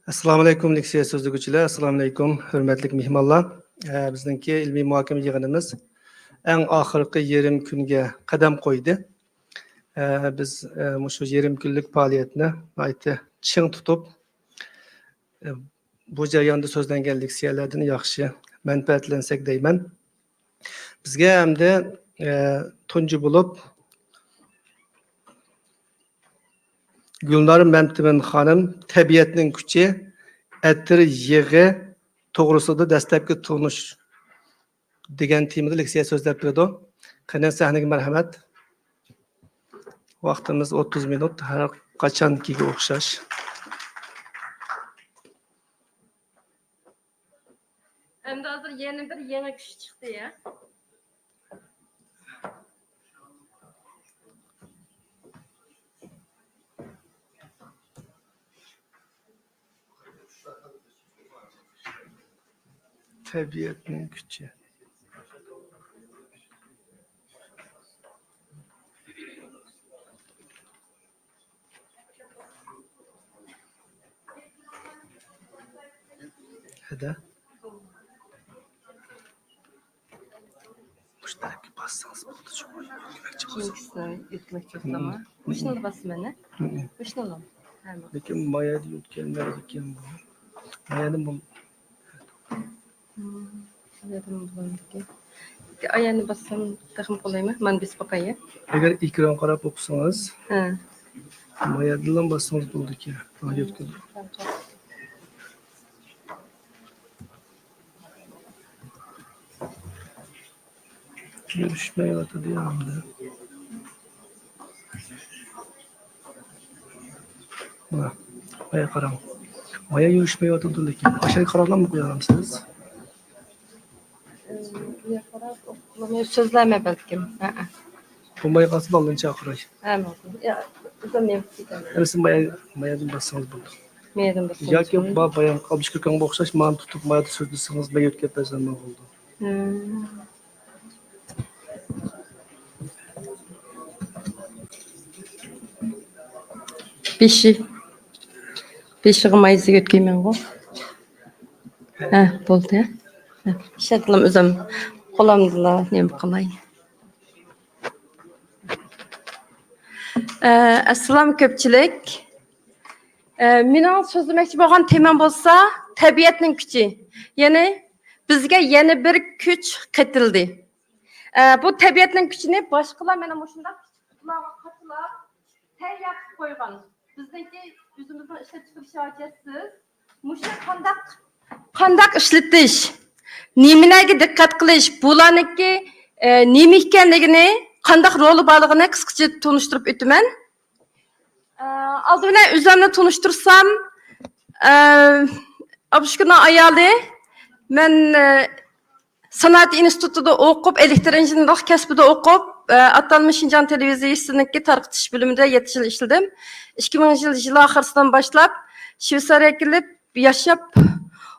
Assalomu alaykum leksiya so'zlaguvchilar, assalomu alaykum hurmatli mehmonlar. Bizningki ilmiy muhokama yig'inimiz eng oxirgi yarim kunga qadam qo'ydi. Biz shu yarim kunlik faoliyatni ching tutib, bu jarayonda so'zlangan leksiyalardan yaxshi manfaatlansak deyman. Bizga hamda tunji bo'lib Gulnor Mamtimin xonim tabiatning kuchi atir yig'i to'g'risida dastlabki tunish degan temada leksiya so'zlab berdi. Qani sahnaga marhamat. Vaqtimiz 30 minut, har qachonkiga o'xshash. Endi hozir yana bir yangi kuch chiqdi ya. Tabiatning kuchi. Hadi. Mushtaraki bassangiz bo'ldi. Ikkinchisini yutmoqchi bo'lsam, mushuni bosmani. Mushuni. Lekin mayada yutganlar ekan bu. Mayada bu Ayağını bassam takım kolay mı? Ben biz bakayım. Eğer ekran qarab o'qisangiz, mayadadan bassangiz bo'ldi ki. Yutgan. Yurishmayotdi hamda. Mana, maya qarang. Maya yurishmayotdi lekin. Aşağı qarorlarni qo'yamsiz? Sözleme belki. Bu maya qasib oldin chaqiray. Ya, uzamıyorum. Endi mayadan bassangiz bo'ldi. Mayadan bassangiz. Yoki bayan qalbish ko'kanga o'xshash ma'ni tutib mayada so'zlasangiz men yetkazsam bo'ldi. Beşi mayısı götkeymen o. Buldu ya. İşaretlerim özüm. Qo'lamdilar, nima qilay. Assalomu ko'pchilik. Mening so'zlamoqchi bo'lgan temam bo'lsa, tabiatning kuchi. Ya'ni bizga yana bir kuch qitildi. Bu tabiatning kuchini boshqalar mana shunday quloqqa qatilab tayyor qo'ygan. Bizniki o'zimizning ishlab chiqarish hojasiz. Mushuni qandaq ishlatish, nimalarga diqqat qilish, bularniki nima ekanligini, qandaq roli borligini qisqacha tunishtirib o'taman. Oldi bilan o'zimni tunishtirsam, Abuşkunun ayoli men Sanat institutida o'qib, elektr injenerlik kasbida o'qib, atalmış Şinjan televiziyasininki tarqitish bo'limida 7 yil ishladim. 2000 yil oxirisidan boshlab Shveysariyaga kelib yashab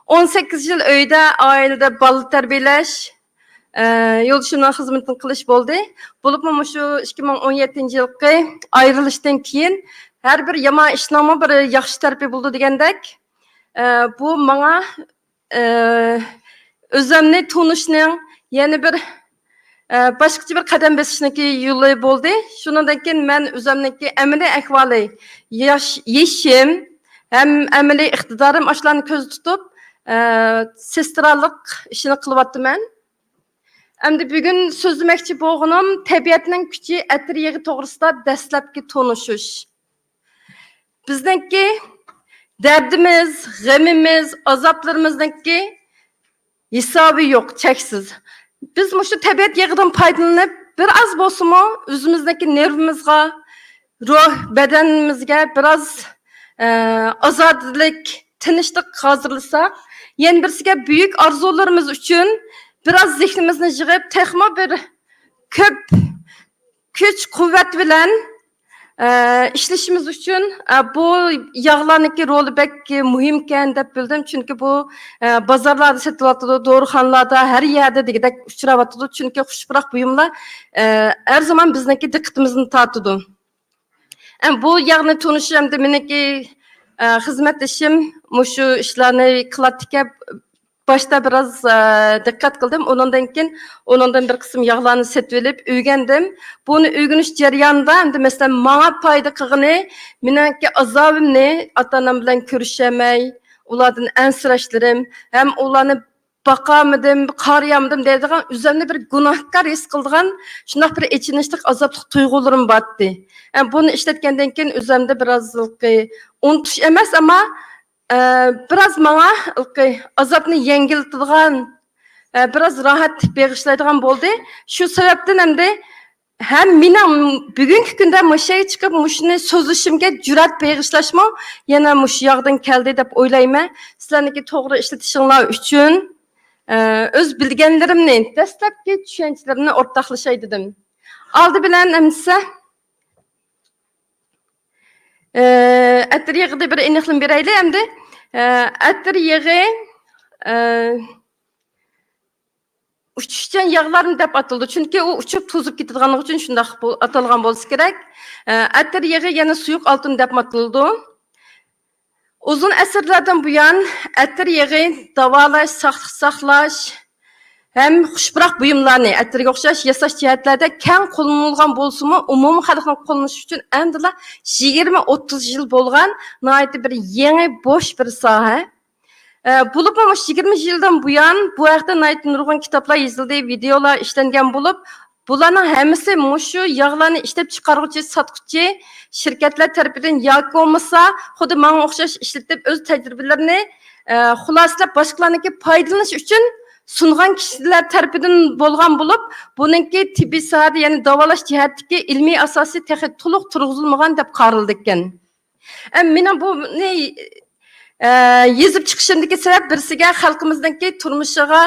18 yil uyda, oilada bola tarbiyalash, yo'ldoshimning xizmatini qilish bo'ldi. Bo'libmi shu 2017-yilgi ayrilishdan keyin har bir yomon ishning bir yaxshi tarafi bo'ldi degandek, bu menga o'zimni tunishning yana bir boshqacha bir qadam bosishniki yo'li bo'ldi. Shundan keyin men o'zimniki amaliy ahvoli, yashim ham amaliy iqtidorim ashlarni ko'z tutib, sestralik ishini qilyapman. Endi bugun so'zlamoqchi bo'lganim tabiatning kuchi atir yig'i to'g'risida dastlabki tunishish. Bizningki dardimiz, g'amimiz, azoblarimizningki hisobi yo'q, cheksiz. Biz shu tabiat yig'idan foydalanib, biroz bo'lsa-mu o'zimizdagi nervimizga, ruh, badanimizga biroz ozodlik, tinchlik hozirlasak, yana birsiga buyuk orzularimiz uchun biroz zehnimizni yig'ib, texmo bir ko'p kuch, quvvat bilan ishlashimiz uchun bu yog'larniki roli bek muhim ekan deb bildim. Chunki bu bozorlarda sotilayotdi, dorixonalarda, har yerda degidek uchrayotdi. Chunki xushpuroq buyumlar har zaman bizniki diqqatimizni tortadi. Bu yog'ni tunish hamda meniki xizmatdashim mushu ishlarni qilatdika başta biraz dikkat kıldım. Onundan bir kısım yağlarını setvelip öğrendim. Bunu öğreniş jarayonida endi mesela bana payda qilgani, meniki azabimni ata-onam bilan ko'rishamay, ulardan ansirashlarim, hem ularni baqamadim, qarayamadim deydigan o'zimni bir gunohkor his qildigan shunday bir ichinishlik azobli tuyg'ularim bordi. Bunu ishlatgandan keyin o'zimda biraz unutish emas, ama biraz bana azabını yengiltadigan, biraz rahat bag'ishlaydigan bo'ldi. Shu sababdan hem mening bugungi kunda mushaga chiqib mushuni so'zlashimga jur'at bag'ishlashmi yana mush yoqdan keldi deb o'ylayman. Sizlarniki to'g'ri ishlatishinglar uchun o'z bilganlarimni, dastlabki tushunchalarimni o'rtoqlashay dedim. Oldi bilan amsa atir yig'ida bir aniqlik beraylik endi. Atir yig'i uçuşcan yağlarını deb atıldı. Çünkü o uçup tuzub ketadiganligi uchun shunday atalgan bo'lsa kerak. Atir yig'i yana suyuq oltin deb atıldı. Uzun asrlardan buyon atir yig'i davolash, saqliq saqlash hem xushbiroq buyumlarni atirga o'xshash yasash jihatlarda keng qo'llanilgan bo'lsa-mu, umumiy xalqning qo'llanishi uchun endi 20-30 yil bo'lgan nihoyat bir yangi bo'sh bir soha. Bulup 20 yıldan buyon bu haqda nurg'un kitoblar yozildi, videolar ishlangan bo'lib, bularning hammasi mushu yog'larni ishlab chiqaruvchi, sotuvchi shirkatlar tarafidan yoki bo'lmasa, xuddi menga o'xshash ishlatib o'z tajribalarini xulosalab boshqalarga foydalanish uchun sungan kişiler tarafidan bo'lgan bo'lib, buningki tibbiy sohada, ya'ni davolash jihatdagi ilmiy asosi to'liq turg'izilmagan deb qaraldi ekan. Meni bu yezib chiqishimdagi sabab birisiga xalqimizdagi turmushiga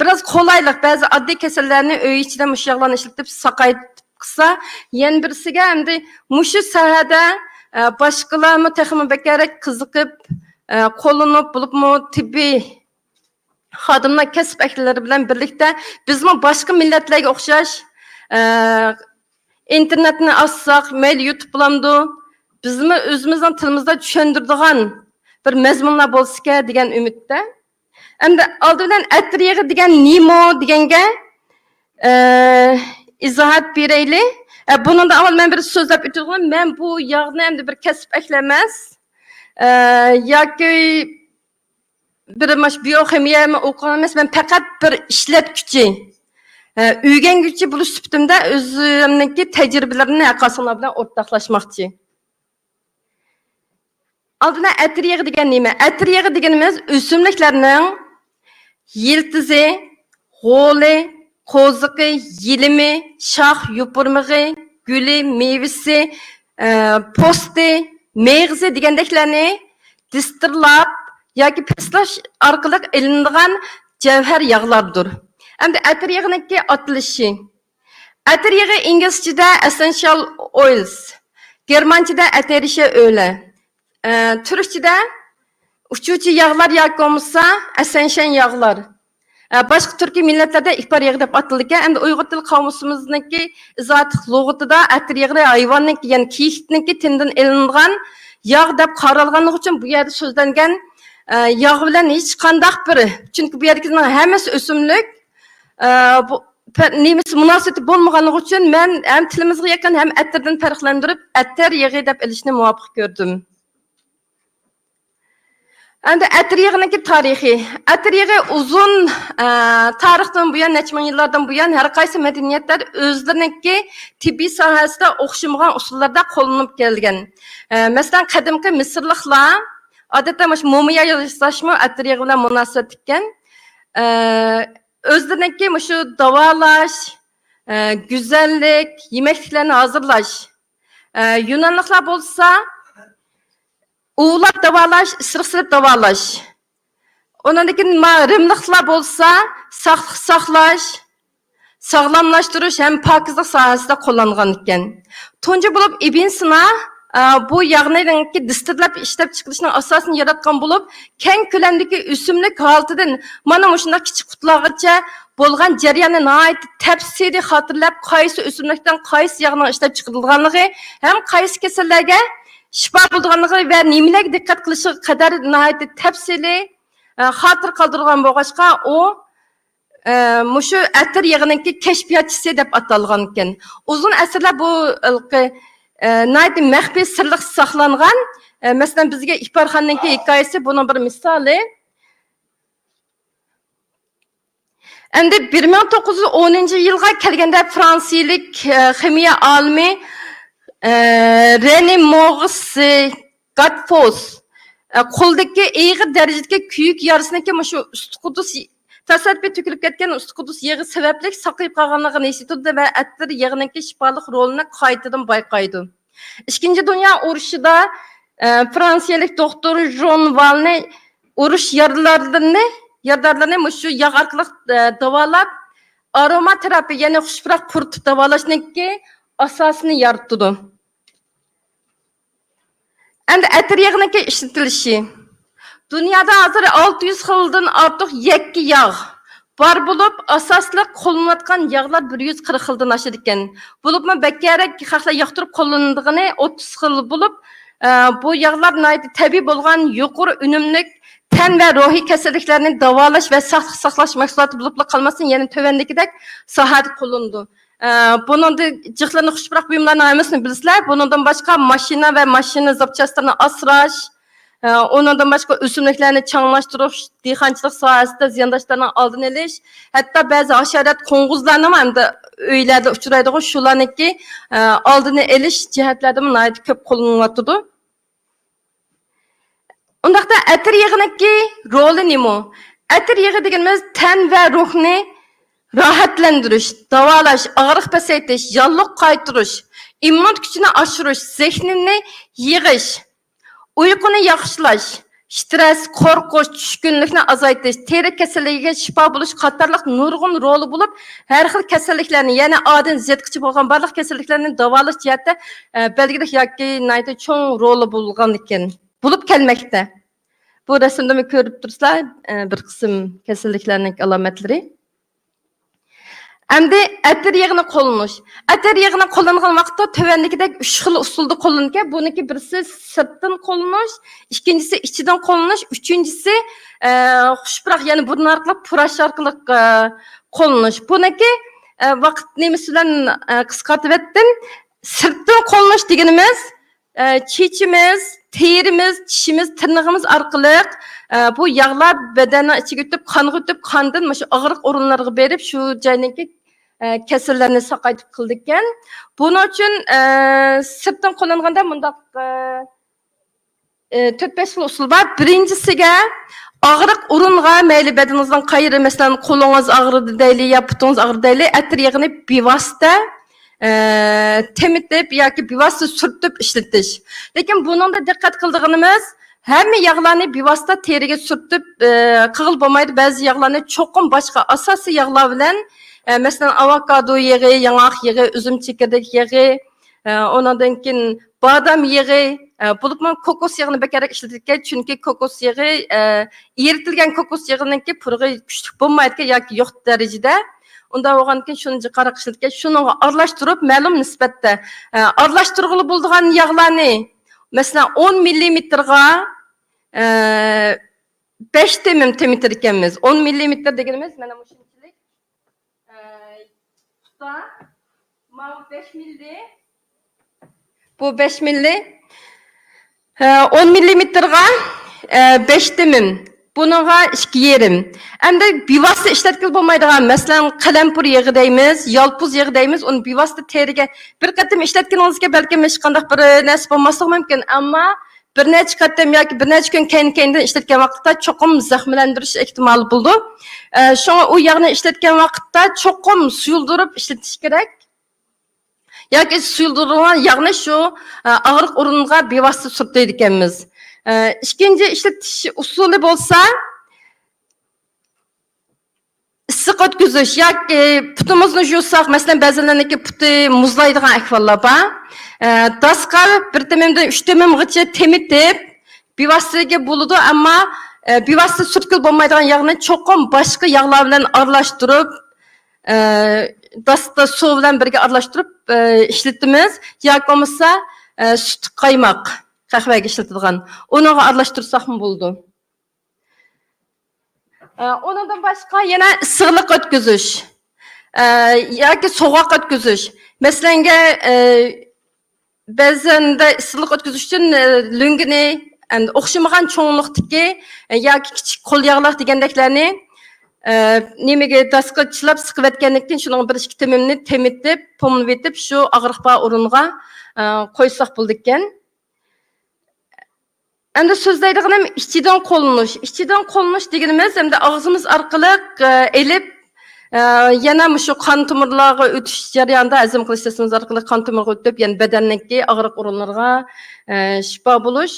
biraz qolaylik, ba'zi oddiy kasallarni uy ichida mush yog'larni ishlatib saqaytib qilsa, yana birisiga endi mushu sohada boshqalarmi texmi bekarak qiziqib qo'llanib bo'libmi tibbiy xodimlar kasb ehlilari bilan birlikda bizmi boshqa millatlarga o'xshash internetni açsak, mail YouTube bulamdi, bizmi o'zimizning tilimizda tushundiradigan bir mazmunlar bo'lsa degan umidda. Endi oldidan atir yig'i degan nima deganga izohat beraylik. Bundan avval men bir so'zlab o'tdim. Men bu yog'ni endi bir kasb emas, yoki bir bioximiya o'qigan emas, men faqat bir ishlatguchi, o'rganguvchi bo'lish sifatimda o'zimniki tajribalarimni haqqasinglar bilan o'rtoqlashmoqchi. Oldina atir yig'i degan nima? Atir yig'i deganimiz o'simliklarning yiltizi, g'oli, qo'ziqi, yilimi, shox, yupurmig'i, guli, mevasi, posti, meg'zi degandeklarni distirlab yoki pislash orqali ilinadigan javhar yog'lardir. Endi atir yig'iniki atilishi. Atir yig'i inglizchada essential oils, germanchada aterisha o'li. Türkçede uçucu yağlar yoki bo'lmasa essential yağlar. Başqa Türkiy millatlarda ihbar yağı deb atilgan. Endi Uyg'ur til qavmusimizniki izohat lug'atida atir yağı hayvonning, ya'ni kiyikniki tindan ilingan yağ deb qaralganligi uchun bu yerda so'zlangan yağ bilan hech qanday bir, chunki bu yerdagining hammasi o'simlik, bu nemisi munosabati bo'lmaganligi uchun men ham tilimizga yaqin ham atirdan farqlantirib atir yağı deb ilishni muvofiq ko'rdim. Endi atir yig'iniki tarihi. Atir yig'i uzun tarixdan buyon, necha ming yillardan buyon har qaysi madaniyatlar o'zlariniki tibbiy sohasida o'xshamagan usullarda qo'llanib kelgan. Masalan, qadimgi Misrliklar odatda mumiyo yasashmi atir yig'i bilan munosabat ekan. O'zlariniki shu davolash, go'zallik, yemekliklarni hozirlash. Yunonliklar bo'lsa uğlap davalaş, ısırık davalaş. Ondan keyin Rimliklar bo'lsa, saqliq saqlash, sağlamlaştırış hem pokizlik sohasida qo'llangan ekan. Tunji bo'lib Ibn Sina bu yog'ni distirlab ishlab chiqarishning asosini yaratgan bo'lib, keng ko'lamdagi o'simlik holatidan mana shunday kichik qutlargacha bo'lgan jarayonni nihoyat tafsiliy xotirlab, qaysi o'simlikdan qaysi yog'ning ishlab chiqarilganligi ham qaysi kasallarga şifa bulduğanlığı ve nimelerge dikkat kılışı kadar nihayet tepsili hatır kaldırgan boğaçka o muşu ətir yığınınki keşfiyatçısı dep atalgan ekan. Uzun əsrlər bu nihayet məxfi sırlıq saxlanğan. Mesela bizge İhbarxanınki hikayesi bunun bir misali. Endi 1910 yılga kelgende Fransiyalik ximiya alimi René Maurice Gatfos qo'ldagi ig'ir darajadagi kuyuk yarasınki mushu Ustqudus tasodifan to'kilib ketgan Ustqudus yig'i sababli saqlayib qolganligini esitdi va attir yig'iniki shifoliq rolini qaytadan bayqaydi. Ikkinchi dunyo urushida Fransiyalik doktor Jean Valne urush yaralarını mushu yağ orqali davolab aromaterapiya ya'ni xushroq puritib davolashninki asosini yaratdi. Endi atir yağınınki işletilişi. Dünyada hazır 600 xildan artıq yakki yağ var bulup asaslı qo'llanayotgan yağlar 140 xildan aşır ekan. Bulupmu bekkerek xalqlar yaqtırıp qo'llanıldığını 30 xil bulup bu yağlar tabiiy bo'lgan yuqori unumlik ten ve ruhi kasalliklarni davolash ve saqlash mahsuloti bo'lib qolmasin, ya'ni tövendekidek sohada qo'llandı. Bunun da cıqlarını xushroq buyumlarni hammasini bilasizlar. Bundan başka maşina ve maşina zapchastlarini asrash, ondan başka o'simliklarni changlashtirish, dehqonchilik sohasida ziyondoshlarning oldini olish, hatto ba'zi hasharot qo'ng'izlarni ham uylarda uchraydigan shularniki oldini olish jihatlarida nihoyat ko'p qo'llanyapti. Undaqda atir yig'iniki roli nima? Atir yig'i deganimiz tan va ruhni rahatlantirish, davolash, og'riq pasaytish, yalliq qaytirish, immun kuchini oshirish, zehnini yig'ish, uyquni yaxshilash, stress, qo'rqish, tushkunlikni azaytish, teri kasalligiga shifo bo'lish qatorliq nurg'un roli bo'lib, har xil kasalliklarni, ya'ni odam zetkichi bo'lgan barliq kasalliklarni davolash jihatda belgilik yoki nayda cho'ng roli bo'lgan ekan. Bo'lib kelmoqda. Bu rasmda ko'rib turibsizlar bir qism kasalliklarning alomatlari. Endi atir yağını qo'llanish. Atir yağını qo'llangan vaqtda tövendikidek 3 xil usulda qo'llangan. Buniki birisi sirtdan qo'llanish, ikkinchisi ichidan qo'llanish, uchinchisi xushroq, ya'ni burun orqali purash orqali qo'llanish. Buniki vaqt nemasi bilan qisqartib etdim. Sirtdan qo'llanish deganimiz çiçimiz, terimiz, tişimiz, tırnağımız arqılı bu yağlar bedenin içi götüp, kanı götüp, kandan ağırlık orunlarına berip şu cayniki kesirlerini saqaytıp kıldıkken. Bunun için sırttan kullanğanda bundaq 4-5 xil usul var. Birincisiga ağırlık orunğa meyli bedeninizden qayırı, mesela kolunuz ağrıdı deyli, ya putunuz ağrıdı deyli, atir yağını bivasita temitlep yoki bevosita surtib ishlatish. Lekin bunun da dikkat qildiganimiz hamma yağlarni bevosita teriga surtib qig'il bo'lmaydi. Ba'zi yağlarni cho'qim boshqa asosiy yağlar bilan, masalan avokado yağı, yong'oq yağı, uzum chekirdek yağı, ondan keyin badam yağı, bulupman kokos yağını bekerek işletirken, çünkü kokos yağı eritilgan kokos yağınınki purg'i kuchli bo'lmaydi yoki yo'q darajada. Unda oğan ki şunu qaraq işletken, şunu arlaştırıp ma'lum nisbatda arlaştırgılı bulduğun yağlarni mesela 10 millimetrga 5 temir ekanmiz. 10 millimetr deganimiz mana shunchalik tuta, mana 5 milli, bu 5 milli 10 millimetrga 5 temir. Bununla 2 yerim. Endi bevosita ishlatkil bo'lmaydigan, masalan, qalampur yağı deymiz, yalpuz yağı deymiz, onu bevosita teriga bir qatim ishlatganingizga balki hech qanday bir narsa bo'lmasligi mumkin, ammo bir necha qatim yoki bir necha kun keyin ishlatgan vaqtda cho'qim zaxmlantirish ehtimoli bo'ldi. Shunga u yog'ni ishlatgan vaqtda cho'qim suyuldirib ishlatish kerak. Yoki suyuldirilgan yog'ni shu og'riq o'rniga bevosita surtaydi ekanmiz. İkinci işletish usulü bo'lsa issiq o'tkazish yoki putimizni yuvsak, masalan ba'zilarniki puti muzlaydigan ahvollar bor. Daska bir temimdan 3 temimgacha temitib bevositaga bo'ladi, ammo bevosita surtkil bo'lmaydigan yog'ni cho'qim boshqa yog'lar bilan aralashtirib, dasda suv bilan birga aralashtirib ishlatamiz. Yoki bo'lmasa sut qaymoq. qahvaga ishlatadigan. Unuga aralashtirsaqmı bo'ldi. Onundan başqa yana issiqlik o'tkazish yoki sovuq o'tkazish. Masalan, ba'zanda issiqlik o'tkazish uchun lungini o'xshamagan cho'nliqdagi yoki kichik qo'l yog'lar degandeklarni nimaga dasqa chilab siqib etgandan keyin shuning bir ikki timimni temitib, pomlab etib, shu og'riq bar o'ringa qo'ysak bo'ldi ekan. Endi so'zlaydiganim ichidan qo'llanish. Ichidan qo'llanish deganimiz endi og'zimiz orqali elib yana shu qon tomirlarga o'tish jarayonida azm qilish tizimimiz orqali qon tomirga o'tib, ya'ni badanniki og'riq o'rinlarga shifo bo'lish.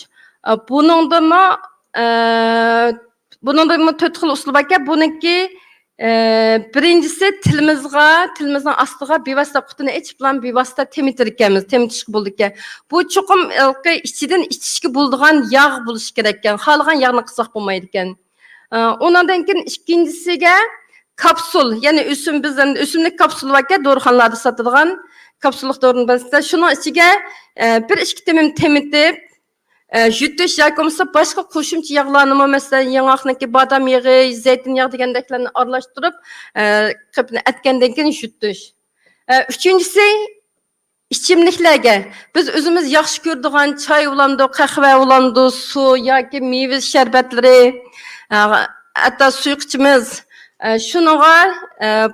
Buningda 4 xil usul bor ekan. Buniki birinchisi tilimizning ostiga bevosita qutini ichib bilan bevosita temitir ekanmiz, temitishga bo'ldi ekan. Bu cho'qim ichidan ichishga bo'ladigan yog' bo'lishi kerak ekan. Xohlagan yog'ni qilsak bo'lmaydi ekan. Undan keyin ikkinchisiga kapsul, ya'ni o'simlik kapsuli bor ekan, dorixonalarda sotadigan kapsullik dorining birisi. Shuning ichiga 1-2 temim temitib yutish yoki bo'lmasa boshqa qo'shimcha yog'larni, masalan, yong'oqniki badam yog'i, zaytun yog'i degandeklarni aralashtirib, qilib atgandan keyin yutish. Uchinchisi ichimliklarga biz o'zimiz yaxshi ko'radigan choy bo'landi, qahva bo'landi, suv yoki meva sharbatlari, hatto suv ichimiz. Shuningga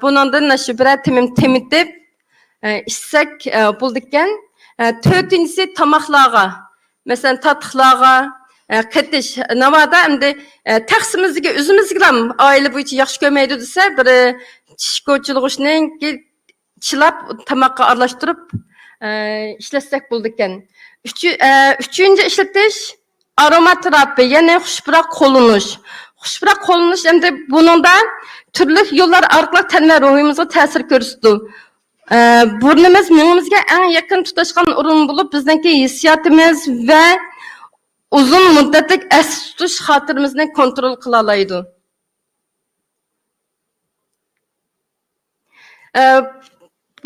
bundan shu bir temim temitib ichsak bo'ldi ekan. To'rtinchisi tomoqlarga, masalan, tatlıqlarga qetish. Navada endi taqsimizga o'zimizga ham oila bo'yicha yaxshi ko'rmaydi desa, bir tish ko'chilg'ishning chilab tomoqqa aralashtirib ishlatsak bo'ldi ekan. Uchinchi ishlatish aromaterapiya, ya'ni xushbiroq qo'llanish. Xushbiroq qo'llanish endi buningda turli yo'llar orqali tan va ruhimizga ta'sir ko'rsatdi. Burnimiz miyamizga eng yaqin tutashgan o'rin bo'lib, bizningki hissiyotimiz va uzun muddatlik asli tutish xotiramizni kontrol qila oladi.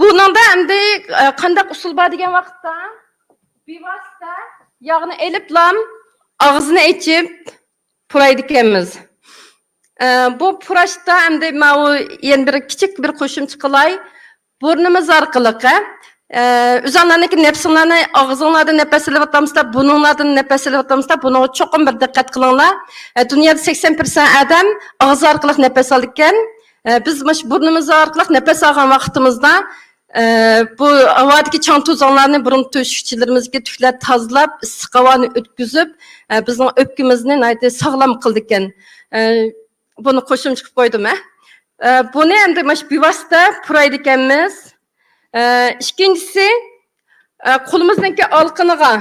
Buningda endi qanday usul bor degan vaqtda bevosita yog'ni eliblam og'zini ichib puraydi ekanmiz. Bu purashda endi yana bir kichik bir qo'shimcha qilay. Burnimiz orqali o'zinglarniki nafsinglarni og'zinglardan nafas olyapsizlar, burninglardan nafas olyapsizlar. Buni cho'qim bir diqqat qilinglar. Dunyoda 80% odam og'iz orqali nafas oladi ekan. Biz mana burnimiz orqali nafas olgan vaqtimizda bu havodagi chang to'zonlarni burun to'shuvchilarimizga tuklar tozalab, issiq havoni o'tkazib, bizning o'pkamizni sog'lom qildi ekan. Buni qo'shimcha qilib qo'ydim. Buni endi mana bevosita puraydi ekanmiz. Ikkinchisi qo'limizningki olqiniga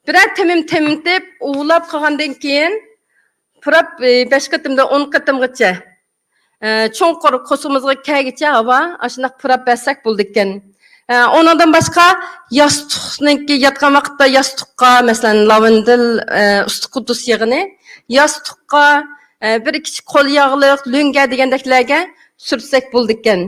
birer temitib uvlab qolgandan keyin purab 5 qatimda 10 qatimgacha cho'nqur qo'simizga kelgicha havo ashunday purab bersak bo'ldi ekan. Ondan boshqa yostiqniki yotgan vaqtda yostiqqa, masalan, lavandil, usti qudus yog'ini yostiqqa bir kichik qo'l yog'liq, lunga degandeklarga surtsak bo'ldi ekan.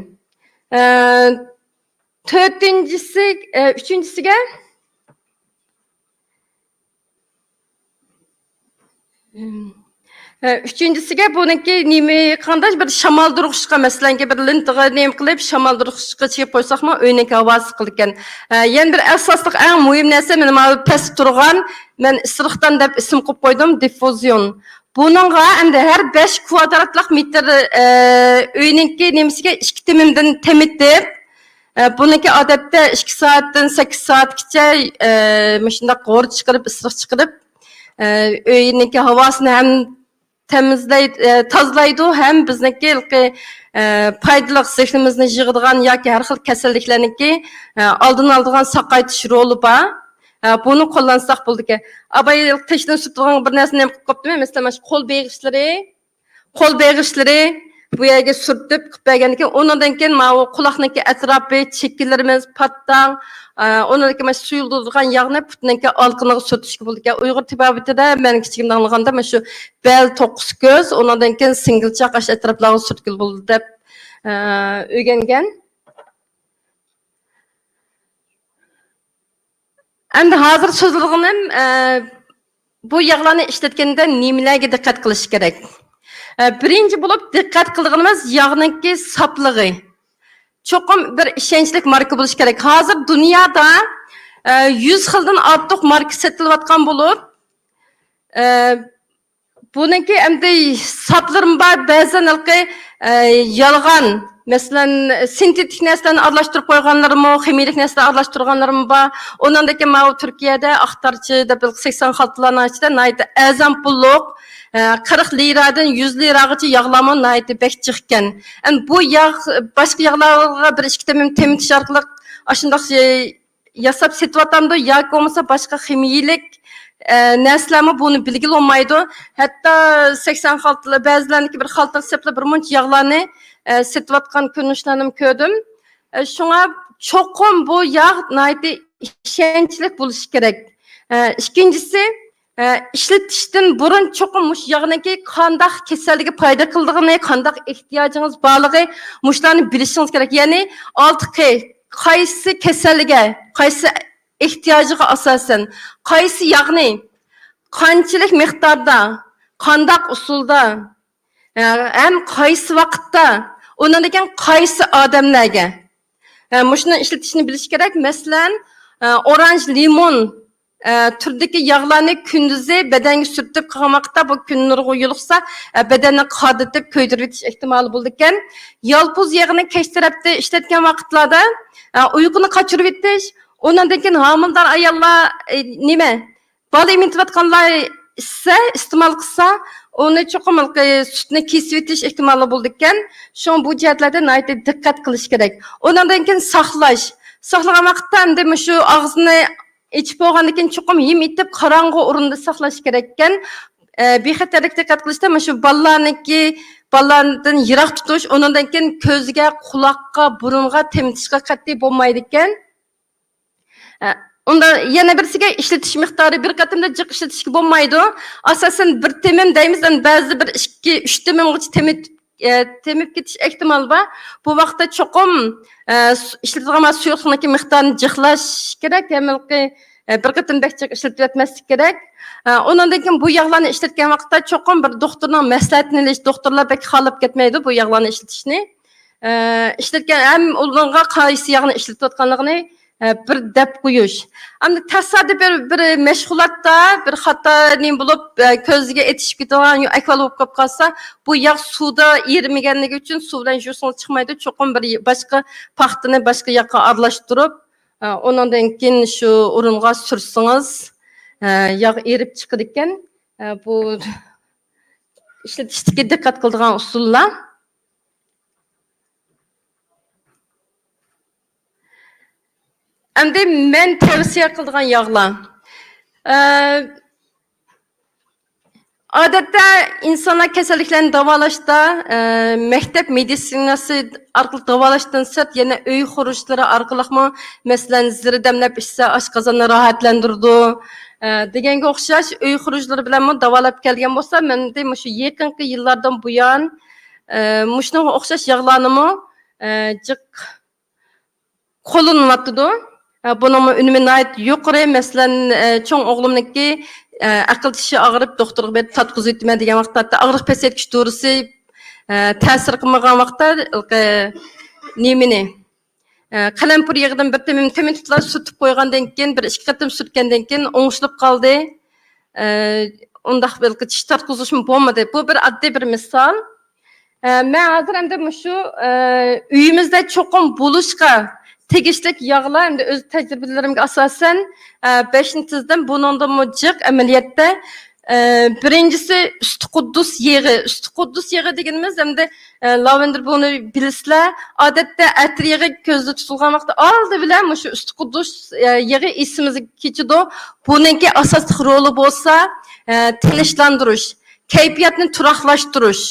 Uchinchisiga buniki nima qanday bir shamoldirg'ishga, masalan, bir lintiga nima qilib shamoldirg'ishga chiqib qo'ysakmi, uyning havosi qilgan. Yana bir asosli eng muhim narsa mana past turgan, men isriqdan deb ism qo'yib qo'ydim, diffuzion. Buningga endi har 5 kvadratlik metr uyninki nimasiga 2 timimdan temitib, buniki odatda 2 soatdan 8 soatgacha shunday qo'r chiqarib, isriq chiqarib, uyninki havosini ham tozlaydi, ham bizniki foydali zehnimizni yig'adigan yoki har xil kasalliklarniki oldini oladigan saqaytish roli bor. Bunu qo'llansak bo'ldi ekan. Abay teshdan sutgan bir narsani ham qilib qo'yibdimi? Masalan, qo'l beg'ishlari bu yerga surtib qilib bergandan keyin, undan keyin mana quloqniki atrofi, chekkilarimiz, patdan, undan keyin suyuldirgan yog'ni putniki olqiniga surtishga bo'ldi ekan. Uyg'ur tibobatida men kichikimdan olganda mana shu bel, to'qis ko'z, undan keyin singilchoq ash atroflarga surtkil bo'ldi deb o'rgangan. Endi hozir so'zlig'inim bu yağlarni ishlatganda nimalarga diqqat qilish kerak? Birinchi bo'lib diqqat qilganimiz yağningki safligi. Cho'qim bir ishonchli marka bo'lish kerak. Hozir dunyoda 100 xildan ortiq marka sotilayotgan bo'lib, buniki endi saflarim bor, ba'zan yolg'on, masalan, sintetik narsalarni aralashtirib qo'yganlarmi, ximiyalik narsalarni aralashtirganlarmi bor. Ondan keyin mana Turkiyada axtarchi deb 80 xaltalarning ichida nayt azam pulluq 40 liradan 100 liragacha yağlama nayt bek chiqqan. Bu yağ boshqa yağlarga bir ikki temitish orqali ashundoq yasab setyapamdi yoki bo'lmasa boshqa ximiyalik narsalarmi buni bilgili olmaydi. Hatto 80 xaltalar ba'zilarniki bir xalta sepla bir muncha yağlarni setyapgan ko'rinishlarni ko'rdim. Shunga cho'qim bu yağ nayt ishonchli bo'lishi kerak. Ikkinchisi ishlatishdan burun cho'qim mush yağniki qanday kasallikka foyda qildig'ini, qanday ehtiyojingiz borligi mushlarni bilishingiz kerak. Ya'ni 6Q qaysi kasallikka, qaysi ehtiyojiga asosan, qaysi yağni qanchalik miqdorda, qanday usulda, ham qaysi vaqtda, undan keyin qaysi odamlarga mushni ishlatishni bilish kerak. Masalan, oranj limon turdagi yağlarni kunduzi badanga surtib qilgan vaqtda bu kun nurga yo'liqsa badanni qaditib ko'ydirib etish ehtimoli bo'ldi ekan. Yalpuz yağni kech tarafda ishlatgan vaqtlarda uyquni qochirib etish, ondan keyin homildor ayollar nima bola emintayotganlar ise iste'mol qilsa, uni cho'qim sutni kesib etish ehtimoli bo'ldi ekan. Shu bu jihatlarda diqqat qilish kerak. Ondan keyin saqlagan vaqtda endi shu og'zini ichib bo'lgandan keyin cho'qim yem etib qorong'i o'rinda saqlash kerak ekan. Bexatarlik diqqat qilishda shu bolalardan yiroq tutish, ondan keyin ko'zga, quloqqa, burunga temitishga qat'iy bo'lmaydi ekan. Unda yana birisiga ishlatish miqdori bir qatimda jiq ishlatishga bo'lmaydi. Asosan bir temim deymiz, ba'zi bir 2-3 temimgacha temib ketish ehtimoli bor. Bu vaqtda cho'qim ishlatilgan suyuqlikni miqdorini jiqlash kerak, hamilki bir qatim jiq ishlatib yotmaslik kerak. Ondan keyin bu yağlarni ishlatgan vaqtda cho'qim bir doktorning maslahatini olish, doktorlar bek xolib ketmaydi bu yağlarni ishlatishni. Ishlatgan ham ularga qaysi yağni ishlatayotganligini bir deb qo'yish. Endi tasodif bir mashg'ulotda bir xato bo'lib ko'ziga etishib ketgan akval bo'lib qolib qolsa, bu yağ suvda erimaganligi uchun suv bilan yuvsangiz chiqmaydi. Cho'qim bir boshqa paxtani boshqa yoqqa aralashtirib, ondan keyin shu o'ringa sursangiz, yağ erib chiqadi ekan. Bu ishlatishga diqqat qiladigan usullar. Endi men tavsiya qiladigan yağlar. Odatda insonlar kasalliklarni davolashda maktab meditsinasi orqali davolashdan sart yana uy xurujlari orqali, masalan, zirdamlab ichsa oshqozonni rohatlantirdi deganga o'xshash uy xurujlari bilan davolab kelgan bo'lsa, menda shu yaqinqi yillardan buyon shunga o'xshash yağlarni jiq qo'llanmayapti. Bunun önümü nait yuqori, masalan, çoğun oğlumniki aql tishi og'rib doktorga berib tatqizib etma degan vaqtda og'riq pasaytgich dorisi ta'sir qilmagan vaqtda nimini qalampir yig'idan bir temitlar sutib qo'ygandan keyin bir 2 qatim sutgandan keyin o'ngishilib qoldi. Undaq belki tish tatqizishim bo'lmadi. Bu bir oddiy bir misol. Men hozir endi shu uyimizda cho'qim bo'lishga tegishlik yağlar hem de öz tecrübelerimge asasen 5-tizden bunundan jiq ameliyatda birincisi üstü Kuddus yağı. Üstü Kuddus yağı deganimiz hem de lavender bunu bilisizlar. Odatda atir yağı ko'zda tutilgan vaqtda oldi bilan shu üstü Kuddus yağı ismimizni kechidi. Buningki asosiy roli bo'lsa tinchlandirish, kayfiyatni turaqlashtirish,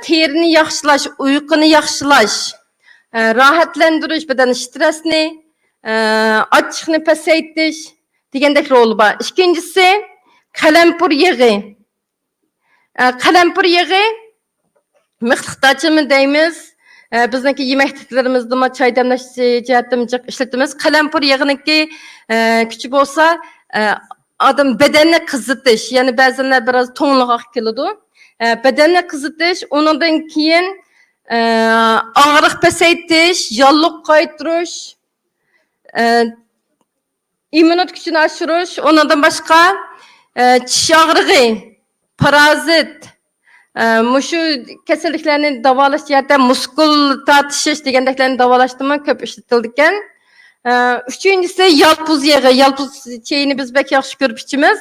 terini yaxshilash, uyquni yaxshilash, rahatlantirish, beden stresini, açlıkını pasaytish degandek roli bor. İkincisi qalampir yağı. Qalampir yağı miqliqdachi deymiz, bizniki yemekliklerimizde ma çay demlash jihatdan işletimiz. Qalampur yağıniki küçük olsa adam bedenine kızıtış. Yani bazenler biraz tonluq keladi. Bedenine kızıtış. Ondan keyin ağırlık pasaytish, yallık qaytırış, immunit gücünü aşırış. Ondan başka çiş ağrığı, parazit, muşu kasalliklarni davalash jihatda muskul tortishish degandeklarni davalashda ko'p ishlatilgan. Üçüncüsü yalpuz yağı. Yalpuz çayını biz pek yaxşı görüp içimiz.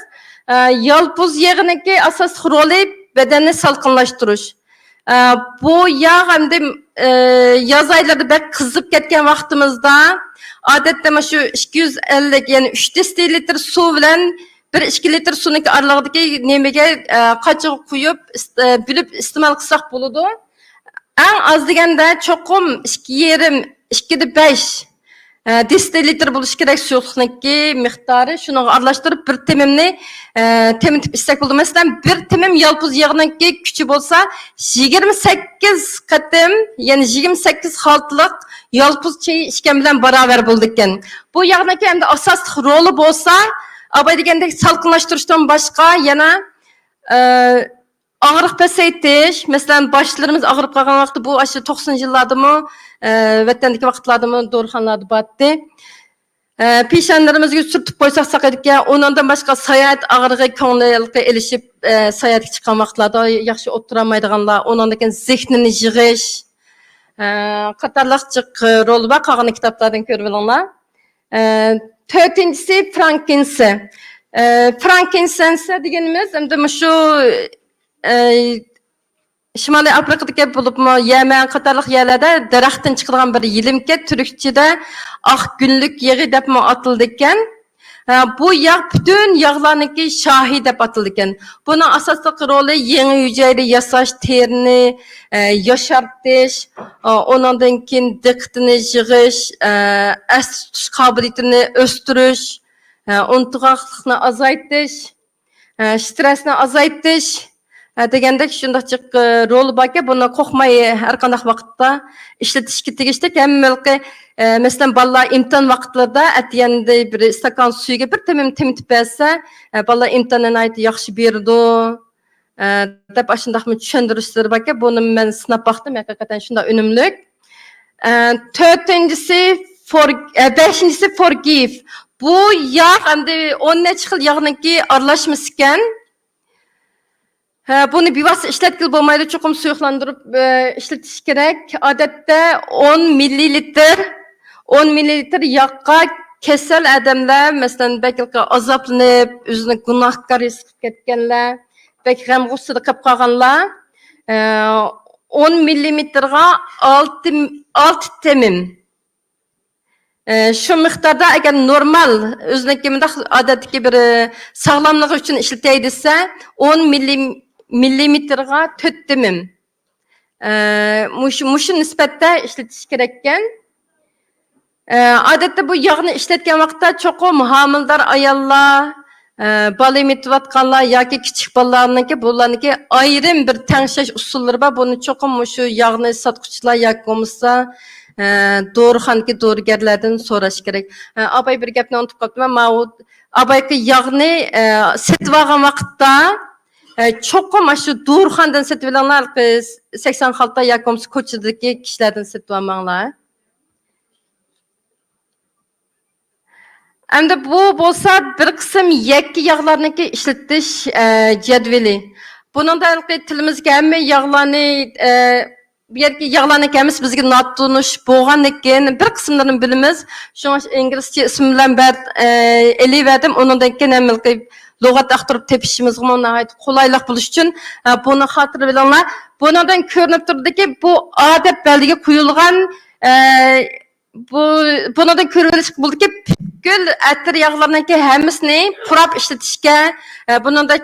Yalpuz yağınınki asas rolü bedenini salkınlaştırış. Bu yağ hem de yaz aylarda pek kızıp ketken vaktimizde adette şu 250 yani 3 litre su bilen bir 2 litre sunun aralığındaki nemege kaçığı koyup bilip istimal kısak buludu. En az degende çokum 2,5 5 litre buluş gerek suyuqlıqniki miqdarı şunu aralashtirib bir temimni temitib istak buldu. Mesela bir temim yalpuz yağınınki küçü bolsa 28 qatim yani 28 haltlık yalpuz çayı içken bilen beraber buldukken. Bu yağınınki hem de asas rolü bolsa abay degende salkınlaştırıştan başka yana ağırlık pasaytish. Mesela başlarımız ağırıp kalgan vakti bu aşı 90 yıllarda mı vatandaki vaqtlarda mı doğruxanalarda battı. Pişanlarımızga sürtüp koysak sakaydıkken ondan başka sayat ağırlığı ko'ngilga elişip sayatga chiqqan vaqtlarda yaxshi o'tiramaydiganlar, ondan zehnini yig'ish qatorliq rol bor qolgan kitoblardan ko'rib olinglar. To'rtinchisi frankincense. Frankincense deganimiz endi shu Şimali Afrika'daki bulup mu Yemen qatorliq yerlerde daraxtdan chiqadigan bir yilimke Türkçede ak günlük yağı deb mi atıldı ekan. Bu yağ bütün yağlarniki şahi deb atıldı ekan. Bunun asaslı rolü yeni hücreli yasaş, terini yaşartış, ondan keyin diqqatini yig'ish, as tutish qobiliyatini o'stirish, unutqanlikni azaytish, stressni azaytish degandek shundaqchiq rol borki, buni qo'rqmay har qanday vaqtda ishlatishga tegishli. Hammalqi masalan bolalar imtihon vaqtlarida atiyanda bir stakan suyga bir temitib bersa, bolalar imtihondan aytib yaxshi berdi deb shundaqmi tushuntirishlar borki, buni men sinab baqdim, haqiqatan shunda unumli. Beshinchisi forgive. Bu yağ endi 10 necha xil yağniki aralashmas ekan. Bunu bevosita ishlatgil bo'lmaydi, chuqur suyuqlantirib ishlatish kerak. Odatda 10 millilitr yağqa kasal odamlar, masalan, belki azoblanib, o'zini gunohkor his qilib ketganlar, belki g'am g'ussada qolib qolganlar 10 millimetrga 6 temim. Şu miqdarda agar normal o'ziniki odatdagi bir sog'lomligi uchun ishlatay desa 10 millimetrga 4 temim. Mushu nisbatda ishlatish kerak ekan. Odatda bu yog'ni ishlatgan vaqtda cho'qim homildor ayollar, bola emitayotganlar yoki kichik bolalarniki bularniki ayrim bir tengshash usullari bor. Buni cho'qim shu yog'ni sotquchilar yoki bo'lmasa doğruxanki doğrugerlerden so'rash kerak. Abay bir gapni unutib qoldim. Men abayki yog'ni setib olgan vaqtda cho'qim shu doğruxandan setib olinglar, 80 xalta yoki bo'lmasa ko'chadagi kishilardan setib olmanglar. Endi bu bo'lsa bir qism yakki yog'larniki ishlatish jadvali. Buningda tilimizga hamma yog'larni bu yerga yağlarni kemiz bizga natunish bo'lgandan keyin bir qismlarini bilamiz. Shunga inglizcha ism bilan eliverdim. Ondan keyin ham lug'at axtarib tepishimizga nihoyat qulaylik bo'lish uchun buni xotir bilinglar. Bundan ko'rinib turdiki, bu odat belgiga qo'yilgan bundan ko'rinish bo'ldiki, butkul atir yog'larniki hammasini purab ishlatishga, buningda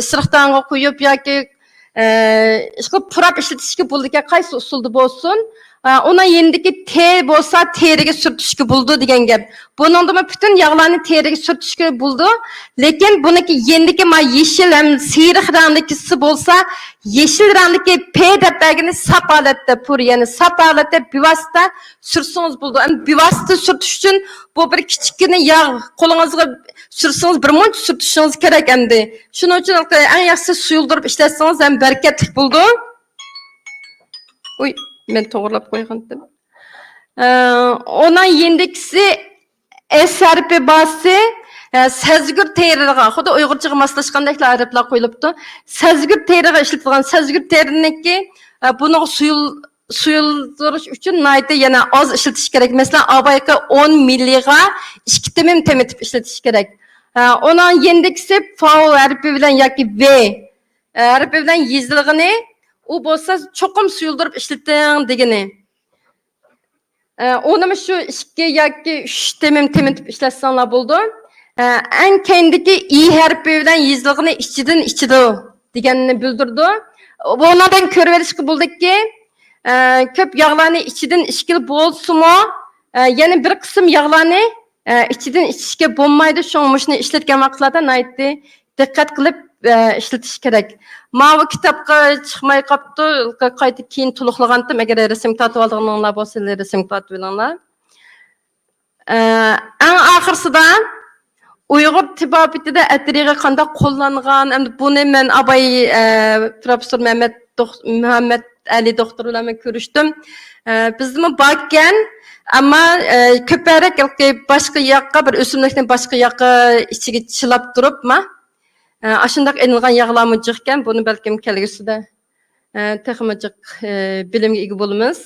isiriqdanga qo'yib yoki purab ishlatishga bo'ldiki, qaysi usulda bo'lsin, Ona yendiki ter bolsa teriga sürtüşkü buldu degan gap. Bunun da bütün yağlarını teriga sürtüşkü buldu. Lekin buniki yendiki ma yeşil hem siyriq rangdakisi bolsa yeşil rangdaki P dep belgini sap holatda pur, yani sap holatda bevosita sürsangiz buldu. Hem bevosita sürtish uchun bu bir kichikgina yağ qo'lingizga sürsangiz bir muncha sürtishingiz kerak endi. Shuning uchun eng yaxshisi suyuldirib ishlatsangiz ham barakatli buldu. Uy, men to'g'rilab qo'ygandim. Ona yendikisi SRP basi sezgir teriga, xuddi Uyg'urchaga moslashgandek arablar qo'yilibdi. Sezgir teriga ishlatilgan sezgir teriniki buni suyuldirish uchun nayda yana oz ishlatish kerak. Masalan, abayga 10 milliga 2 temim temitib ishlatish kerak. Ona yendikisi FAO harfi bilan yoki V harfi bilan yezilgani u bo'lsa cho'qim suyuldirib ishlating degani. Onu şu 2 yoki 3 temim temitib ishlatsanglar bo'ldi. En kendiki i harfi bilan yezilgani ichidan ichidi deganini bildirdi. Bundan ko'rib olishga bo'ldiki, ko'p yog'larni ichidan ichkil bo'lsa-mu, yana bir qism yog'larni ichidan ichishga bo'lmaydi. Shuni ishlatgan vaqtlarda naytdi diqqat qilib ishlatish kerak. Mavi kitobga chiqmay qopdi, qayta keyin to'liqlagandim. Agar rasm tortib olganinglar bo'lsa, rasm tortib olinglar. Eng oxirsida Uyg'ur tibobitida atriga qanday qo'llangan, endi buni men Abay professor Muhammad Ali doktor bilan ko'rishdim. Bizmi bakkan, ammo ko'proq boshqa yoqqa bir o'simlikni boshqa yoqqa ichiga chilab turibmi? Aşındak enilgan yağlarmı çıkken, bunu belki kelgüsüde texmacık bilimge egi bolumuz.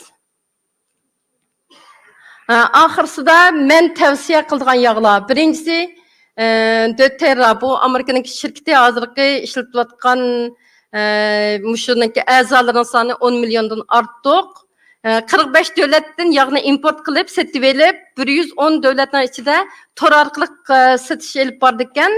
Ahırsıda men tavsiye kıldıgan yağlar. Birincisi, doTERRA, bu Amerika'nın şirketi hazırlıkı işletilatkan muşunaki azaların sanı 10 milyondan arttık. 45 devletten yağını import kılıp, setip elip, 110 devletten içinde tor arkalık satış elip bardıkken,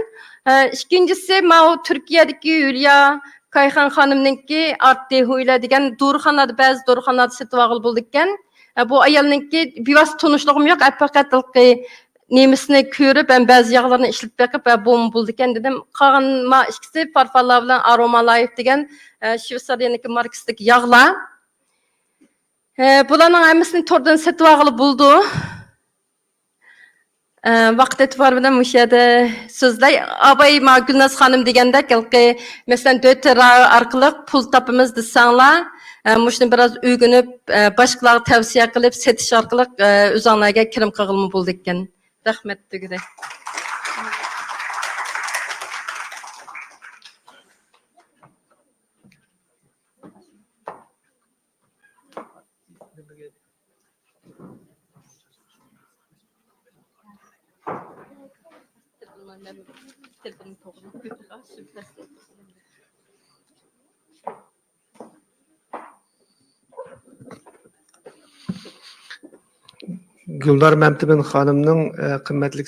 İkincisi, Türkiye'deki Hülya Kayhan Hanım'ınki arttığı huyla degen doğruxanada, bazı doğruxanada setip ağıl buldukken, bu ayalınki biraz tanışlığım yok, fakat nemisini körüp, ben bazı yağlarını işlep bakıp, bu buldukken dedim. Kalan ikisi parfallar bilen Aromalayıf degen Şvetsariyaniki markasındaki yağlar. Bularning hammasini tordan setip ağıl buldu. Vaqt etibar bilan müşahede sözler. Abay Gülnaz Hanım degende ki mesela doTERRA orqali pul topamiz desanglar, muşni biraz öğünüp başkalarga tavsiye qilib setish orqali o'zinglarga kirim qilg'ilma bo'ldi ekan. Rahmat degide. Güldar Memtibin Hanım'ның qimmatli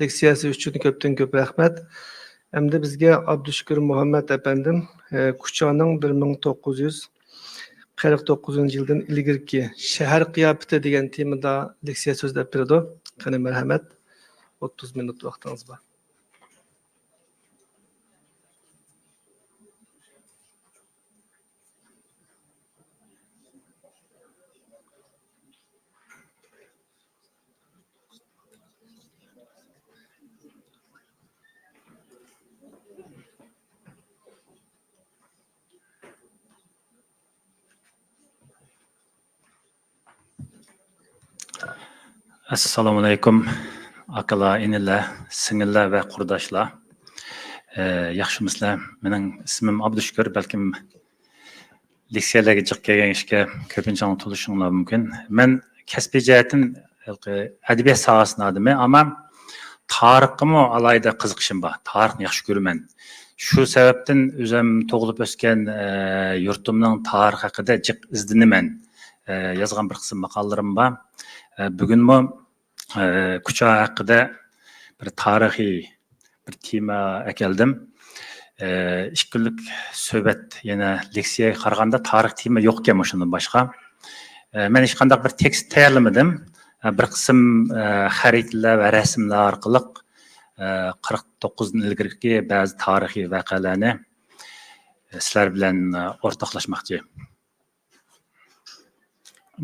leksiyasi uchun ko'pdan ko'p rahmat. Endi bizga Abdushukur Muhammad efendim Kuchaning 1949-yildan ilgirki shahar qiyofati degan temada leksiya so'zlab berdi. Qani marhamat. 30 minut vaqtingiz bor. Assalomu alaykum akalar, inilar, singillar va qurdoshlar. Yaxshimisizlar? Mening ismim Abdushukur, balkim leksiyalarga jiq kelgan ishga ko'pincha to'lishinglar mumkin. Men kasbiy jihatdan adabiyot sohasining odami, ammo tarixga alayda qiziqishim bor. Tarixni yaxshi ko'raman. Shu sababdan o'zim tug'ilib o'sgan yurtimning tarixi haqida jiq izlanaman. Yozgan bir qism maqolalarim bor. Bugün mü Kucha haqida bir tarixiy bir tema akeldim. 2 kunlik söhbet yana leksiyaga qaraganda tarix tema yo'q ekan, shundan boshqa. Men hech qanday bir tekst tayyorlamadim. Bir qism xaritalar va rasmlar orqali 49 dan ilgirki ba'zi tarixiy voqealarni sizlar bilan o'rtoqlashmoqchi.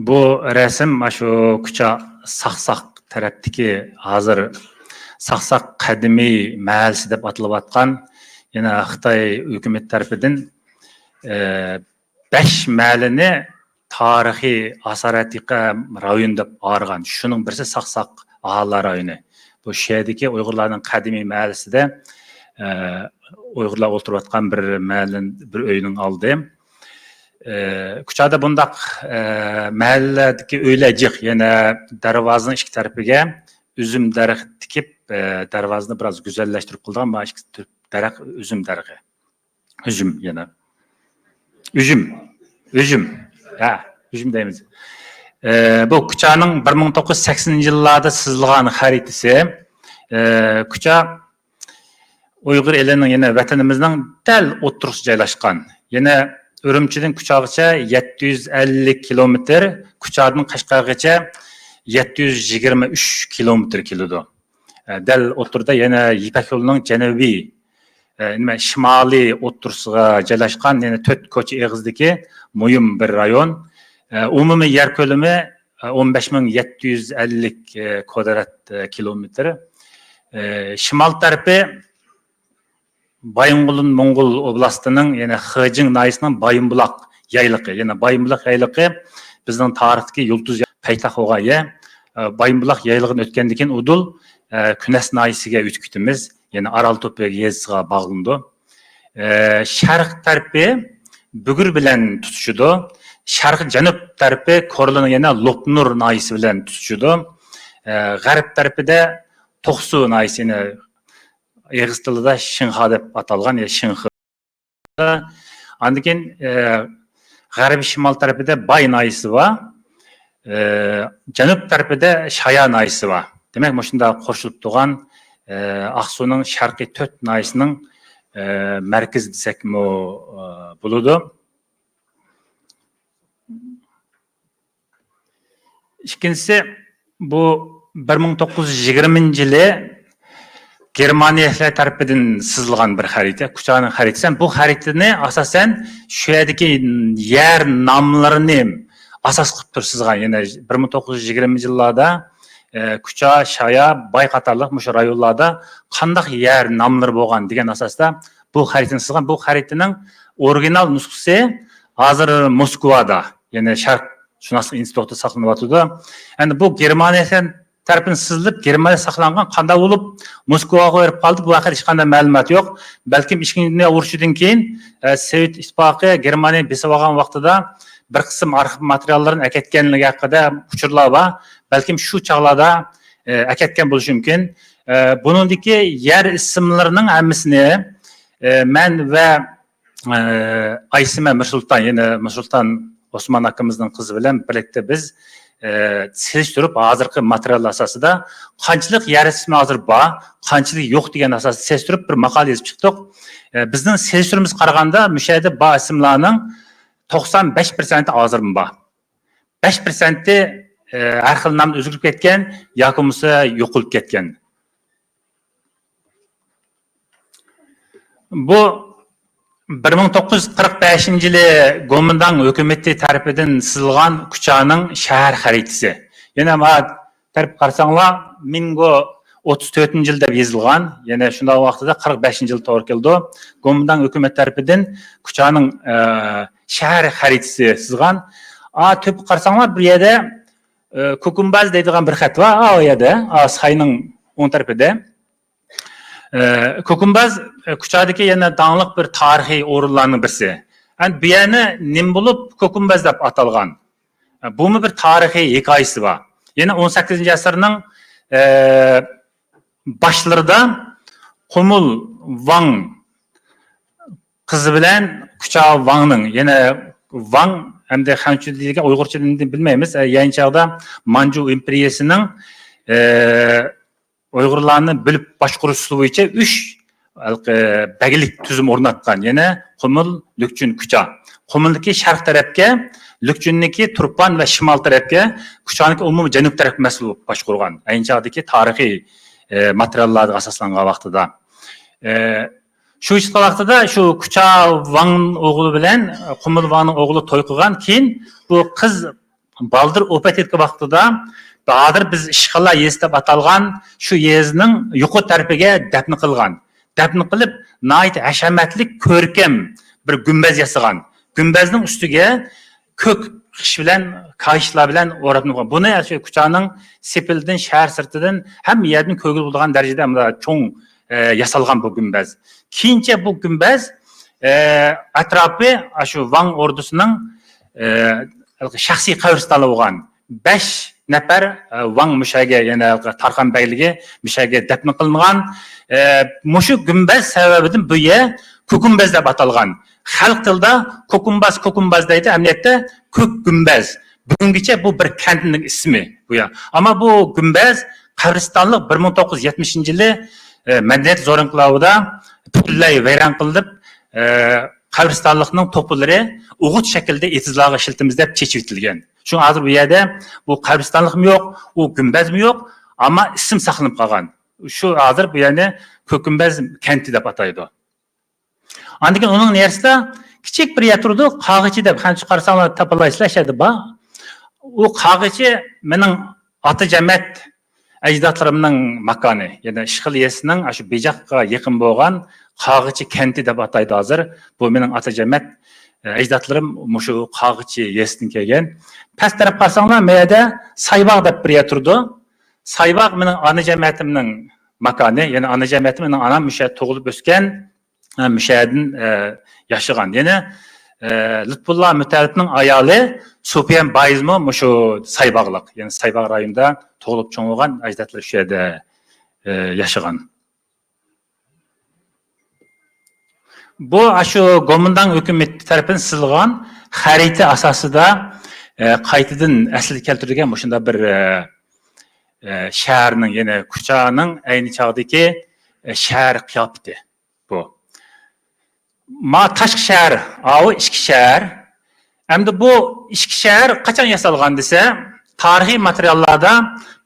Bu rasm mana shu Kucha Saqsaq tarafdagi hozir Saqsaq qadimiy mahallasi deb atalayotgan yana Xitoy hukumat tarafidan 5 mahallani tarixiy asoratliqa rayon deb argan. Shuning birisi Saqsaq aholi rayoni. Bu sherdagi Uyg'urlarning qadimiy mahallasida Uyg'urlar o'tirayotgan bir mahallan bir uyning oldi. Kuchada bundaq mahalladagi uylar jiq, yana darvozaning ikki tarafiga üzüm daraxt tikib, darvozani biroz go'zallashtirib qilgan. Mana ikki daraxt üzüm darag'i. Üzüm yana. Üzüm. Ha, üzüm deymiz. Bu Kuchaning 1980-yillarda chizilgan xaritasi. Kucha Uyg'ur elining yana vatanimizning dal o'ttirishida joylashgan. Yana Urumchidan Kuchagacha 750 kilometr, Kuchadan Qashqargacha 723 kilometr keladi. Dal o'tirda yana Yipak yo'lining janubiy, shimoliy o'ttirishga joylashgan, yana 4 ko'cha eg'izdagi muhim bir rayon. Umumiy yer ko'lami 15750 kvadrat kilometr. Shimol tarafi Bayınqulun Moğol oblastining, yana Xijing nayisining Bayınbulaq yayliqi, yana Bayınbulaq yayliqi bizning tarixdagi yulduz paytaxt o'g'aya. Bayınbulaq yaylig'idan o'tgandan keyin udul Kunas nayisiga o'tib yana Aralto'pi yeziga bog'landi. Sharq tarafi Bugur bilan tutishdi. Sharq janub tarafi Korlining yana Lopnur nayisi bilan tutishdi. G'arb tarafida To'qsu nayisini Eg'iz tilida Shinxa deb atalgan, ya Shinxa. Andan keyin g'arbiy shimol tarafida Bay nayisi bor. Janub tarafida Shaya nayisi bor. Demak, mana shunda qo'shilib turgan Aqsuning sharqiy 4 nayisining markazi desakmi bo'ladi. İkincisi bu 1920-yili Germaniyalar tarafidan chizilgan bir xarita, Kuchaning xaritasi. Bu xaritani asosan shu yerdagi yer nomlarini asos qilib turishgan. Yana 1920-yillarda Kucha, Shaya, Bay qatorliq mushu rayonlarda qanday yer nomlari bo'lgan degan asosda bu xaritani chizgan. Bu xaritaning original nusxasi hozir Moskvada, yana Sharq Shunoslik institutida saqlanyapti. Endi bu Germaniyadan tarafdan chizilib, Germaniyada saqlangan, qanday bo'lib Moskvaga qo'yib qoldi, bu haqida hech qanday ma'lumot yo'q. Balkim Ikkinchi dunyo urushidan keyin Sovet ittifoqi Germaniya besib olgan vaqtida bir qism arxiv materiallarini aketganligi haqida uchurlar bor. Balkim shu chog'larda aketgan bo'lishi mumkin. Buningdagi yer ismlarining hammasini men va Aysima Mirsulton, yana Mirsulton Osman akamızın kızı bilen birlikte biz seliştirip hazırki material asasında qanchalik yer ismi hazır var, qanchalik yo'q degan asasda seliştirip bir maqala yazıp çıktık. Bizning seliştirimiz qaraganda müşahede ba ismlarning 95% hazır mı var? 5%'i her xil namda o'zgarib ketgan yoki bo'lmasa yo'qolib ketgan. Bu 1945-yili Gomindan hukumati tarafidan chizilgan Kuchaning shahar xaritasi. Yana ma taraf qarasanglar 1934-yilda yozilgan, yana shunday vaqtida 45-yil to'g'ri keldi. Gomindan hukumat tarafidan Kuchaning shahar xaritasi chizilgan. Töp qarasanglar bir yerda Kokumbaz deydigan bir xat bor. O yerda Sayning o'ng tarafida Kokumbaz Kuchadagi yana dаңliq bir tarixiy o'rinlarning birisi. Bu yerni nim bo'lib Kokumbaz deb atalgan. Bu bir tarixiy hikoyasi bor. Yana 18-asrning boshlarida Qumul Wang qizi bilan Kucha Wangning, yana Wang hamda qancha degan Uyg'urchani bilmaymiz. Yangi chog'da Manju imperiyasining Uyg'urlarni bilib boshqarish uslubi bo'yicha 3 baglik tuzum o'rnatgan. Yana Qumul, Lukchun, Kucha. Qumulniki sharq tarafga, Lükçünniki Turpan ve Şimal tarafga, Kucha'niki umumiy Janub tarafga mas'ul boshqurgan. Ayni chog'dagi tarixiy materiallarga asoslangan vaqtida. Shu vaqtida shu Kucha Wang o'g'li bilan Qumul Wangning o'g'li to'y qilgan, keyin bu qiz baldir o'pat etgan vaqtida hozir biz Ishqal'a yez deb atalgan shu yezning yuqori tarafiga dafn qilgan. Dafn qilib, nihoyat hashamatli ko'rkam bir gumbaz yasagan. Gumbazning ustiga ko'k qish bilan, kayishlar bilan o'rab qo'ygan. Buni shu Kuchaning sepildan, shahar sirtidan hamma yerdan ko'gil bo'lgan darajada cho'ng yasalgan bu gumbaz. Keyincha bu gumbaz atrofi shu Wang ordusining shaxsiy qabristoni bo'lgan. 5 nafar Wang mushaga, yana Tarxan bayligi mushaga dafn qilingan. Mushu gumbaz sababidan bu yer Ko'kumbaz deb atalgan. Xalq tilida Ko'kumbaz deydi, amniyatda Ko'k gumbaz. Bugungacha bu bir kentning ismi bu yer. Ama bu gumbaz qabristonlik 1970-yili madaniyat zo'rinqilovida butunlay vayron qilinib, qabristonlikning to'pilari o'g'it shaklda etizlarga ishlatamiz deb chechib etilgan. Shu hozir bu yerda bu qabristonlikmi yo'q, u gumbazmi yo'q, ammo ism saqlanib qolgan. Shu hozir bu yerni Ko'kumbaz kenti deb ataydi. Andikin onun nersida kichik bir yer turdi, Qag'ichi deb qancha qarasanglar topalaysizlar ba. U Qag'ichi mening ota-jamat ajdodlarimning makoni, ya'ni Ishqiliyasining shu Bejaqqa yaqin bo'lgan Qag'ichi kenti deb ataydi hozir. Bu mening ota-jamat ajdodlarim mushu Qag'ichi yesidan kelgan. Past taraf qarasanglar, meyada Saybaq deb bir yer turdi. Saybaq mening ona jamiyatimning makoni, ya'ni ona jamiyatim mening onam musha tug'ilib o'sgan müşahidin yaşagan. Yani Lütfullah Mütellib'nin ayali Sufyan Bayizmi şu Saybağlık. Yani Saybağ rayonunda to'g'ilib cho'ng'igan ajdodlar shu yerda yaşagan. Bu şu Gomindan hukumati tarafidan sizilgan xarita asosida qaytadan asliga keltirilgan shunda bir shaharning, ya'ni Kuchaning ayni chog'dagi shahar qiyofati bu. Ma tashqi shahar, avu ichki shahar. Endi bu ichki shahar qachon yasalgan desa, tarixiy materiallarda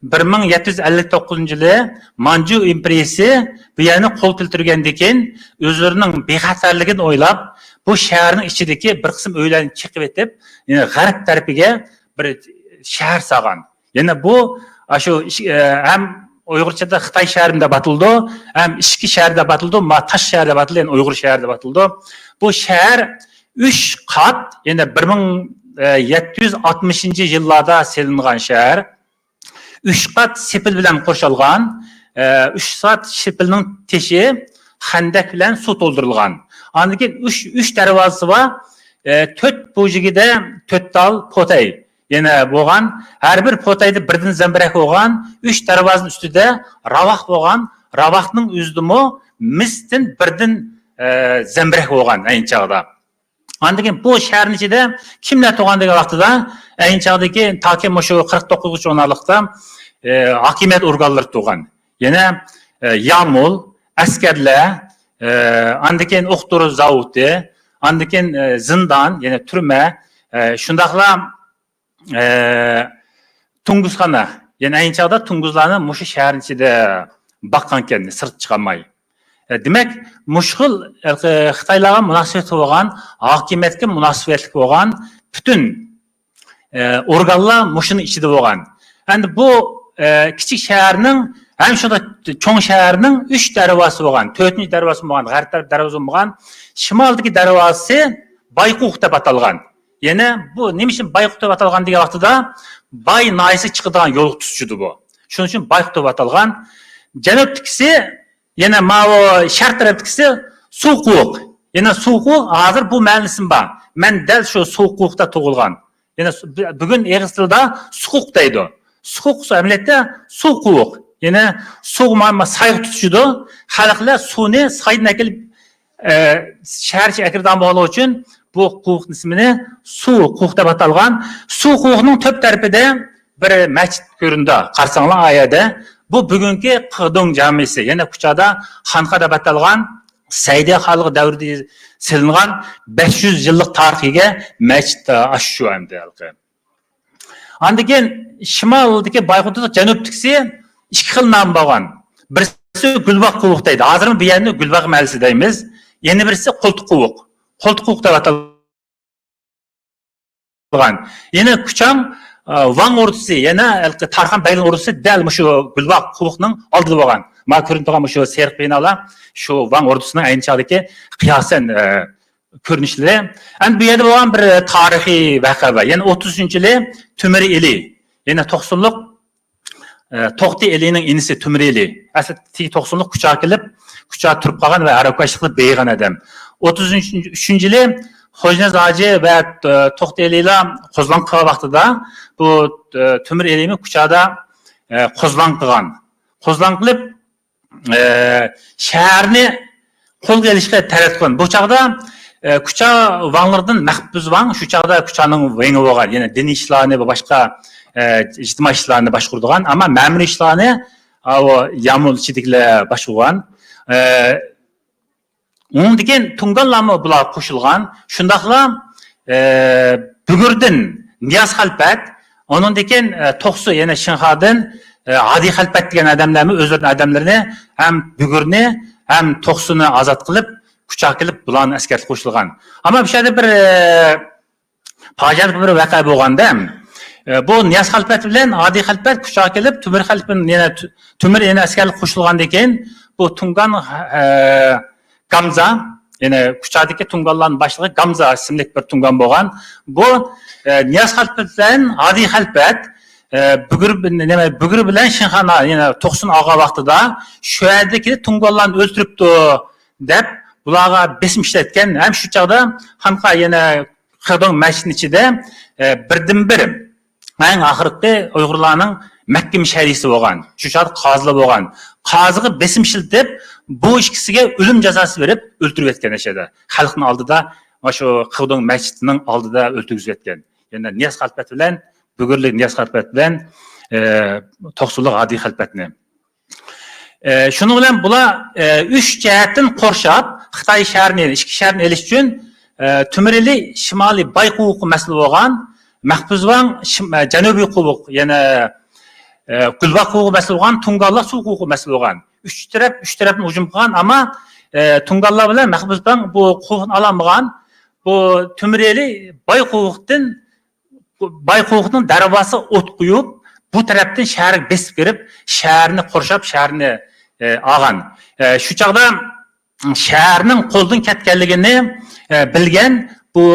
1759-yili Manju imperiyasi bu yerni qo'l keltirgandan keyin o'zlarining bexatarligini o'ylab, bu shaharning ichidagi bir qism uylarni chiqib etib, ya'ni g'arb tarafiga bir shahar solgan. Yana bu shu ham Uyg'urchada Xitoy shahri deb atildi, ham ichki shahar deb atildi, ma tash shahar deb atildi, ya'ni Uyg'ur shahri deb atildi. Bu shahar 3 qat, ya'ni 1760-yillarda selingan shahar. 3 qat sepil bilan qo'shilgan, 3 qat sepilning teshi xandak bilan suv to'ldirilgan. Andan keyin 3 darvozasi va 4 bujigida 4 tal potay. Yana bo'lgan, har bir potayda birdan zambirak bo'lgan, 3 darvozaning ustida ravaq bo'lgan, ravaqning o'zidimi misdan birdan zambirak bo'lgan ayni chog'da. Andan keyin bu shaharning ichida kimlar tug'andagi vaqtida ayni chog'dagi toki shu 49-o'narlikda hokimiyat organlari tug'an. Yana ya'mul, askarlar, andan keyin o'qitish zavodi, andan keyin zindon, yana turma, shundaqlar Tunguzxona, yani ayni chog'da Tunguzlarni mushu shaharning ichida baqqan ekan, sirt chiqarmay. Demak, mushkul Xitoylarga munosabat bo'lgan, hokimiyatga munosabatli bo'lgan butun organlar mushuning ichida bo'lgan. Endi bu kichik shaharning ham shunda cho'ng shaharning 3 darvozasi bo'lgan, 4-chi darvoza bo'lgan, g'arb taraf darvoza bo'lgan, shimoldagi darvozasi Bayquq deb atalgan. Yana bu nima uchun Bayquq deb atalgan degan vaqtida Bay noyisi chiqadigan yo'l tutishidi bu. Shuning uchun Bayquq deb atalgan. Janubdagisi yana ma'vo sharq tarafdagisi Suquq. Yana Suquq hozir bu ma'nosi bor. Men dal shu Suquqda tug'ilgan. Yana bugun ingliz tilida Suquq deydi. Suquq amaliyotda Suquq. Yana suv ma'ma sayq tutishidi. Xalqlar suvni saydan kelib shaharcha akirdan bog'lash uchun bu Quq ismini Suquq deb atalgan. Suquqning to'p tarafida bir masjid ko'rindi. Qarsanglar oyada bu bugungi Qidong jamisi, yana Kuchada Xanqa deb atalgan Сәйдә халқы дәуірде сілінған 500 жылдық тарихиге мәчіт ашу әмді әлгі. Андыкен Шымалдыке Байқұтыдық Жанөптіксе ішкі қыл нам болған. Бірісі Гүлбақ қуық дейді. Азырын бияны Гүлбақ мәлісі дейміз. Ені бірісі Қолтық қуық. Қолтық қуық деп аталған. Ені Күчаң Ваң ордысы, ені Тархан Бәйлін ордысы дәл мұшы Гүлбақ қуықның алды болған. Ма көрініп тұрған мұшы серік бейін ала, шу Ваң ордысының әйіншағдеке қиясын көрінішілі. Ән бұл еді болған бір тарихи вәқа бар. Ені 30-жылы Түмірі елі. Ені 90-лық Тоқти елінің енісі Түмірі елі. Әсі 90-лық күча келіп, күча тұрып қалған вә әрекашықлы бейған әдім. 33-жылы Хожназ Ажы вә Тоқти еліла қозлан қыға вақтыда бұл Түмір елімен күчада қозлан қыған. Қозлан қылып, шәріне қол келішке тәрет қылын. Бұл чағда күча ваңлардың мәқбіз ваң, шу чағда күчаның веңі оған. Yani dini işlerini ve başka ictima işlerini başkurduğun ama memur işlerini o yamul çidikle başkurduğun. Onun diken tungallamı bula koşulgan. Şundakla bügürdün Niyaz Halpet, onun diken toqsu yani Şınxadın Adi Halpet diyen adamlarını, özlerinin adamlarını hem bügürünü hem toqsunu azat kılıp kuchak kelib bulan askarga qo'shilgan. Ammo bu yerda bir fojiali bir voqea bo'lganda, bu Niyaz Xalpat bilan Adi Xalpat kuchak kelib Tumir Xalpatning yana Tumir yana askarga qo'shilgandan keyin bu Tungan Gamza, yana kuchadagi Tunganlarning boshlig'i Gamza ismli bir Tungan bo'lgan. Bu Niyaz Xalpat bilan Adi Xalpat Bugür bilan Shinxana yana To'qsin og'a vaqtida shu yerdagi Tunganlarni o'ltiribdi deb bularga besim işletken hem şu çağda hanqa yana Xırdong məşqinin içinde birdən-bir en ahırqı Uygurlarning Məkkə şərisi bolğan. Şu çağda qazılı bolğan. Qazığı besim işletib bu ikisiga ölüm cezası verip öldürüp etken eşede. Xalqın aldıda şu Xırdong məşqinin aldıda öldürüp etken. Yani Niyaz Xalpat bilan Bugürlük Niyaz Xalpat bilan Toqsulluq Adi Xalpatni. Şunu bilen bula 3 cihetten qorşap Xitay şəhərini, işki şəhərini eliş üçün Tümürili şimali bay quvuqı məsələ olğan, Məxbuzvan Cənubi quvuq, yəni Gülbaq quvuqu məsələ olğan, Tungallar su quvuqu məsələ olğan. 3 tərəfini ucum qılan, amma Tungallar bilan Məxbuzvan bu quvuqunu alanmağan, bu Tümürili bay quvuqunun dərvası ot quyub, bu tərəfdən şəhəri besib girib, şəhərini qorşap, şəhərini ağan. Şu çağda şəhərinin qo'ldan ketganligini bilgan bu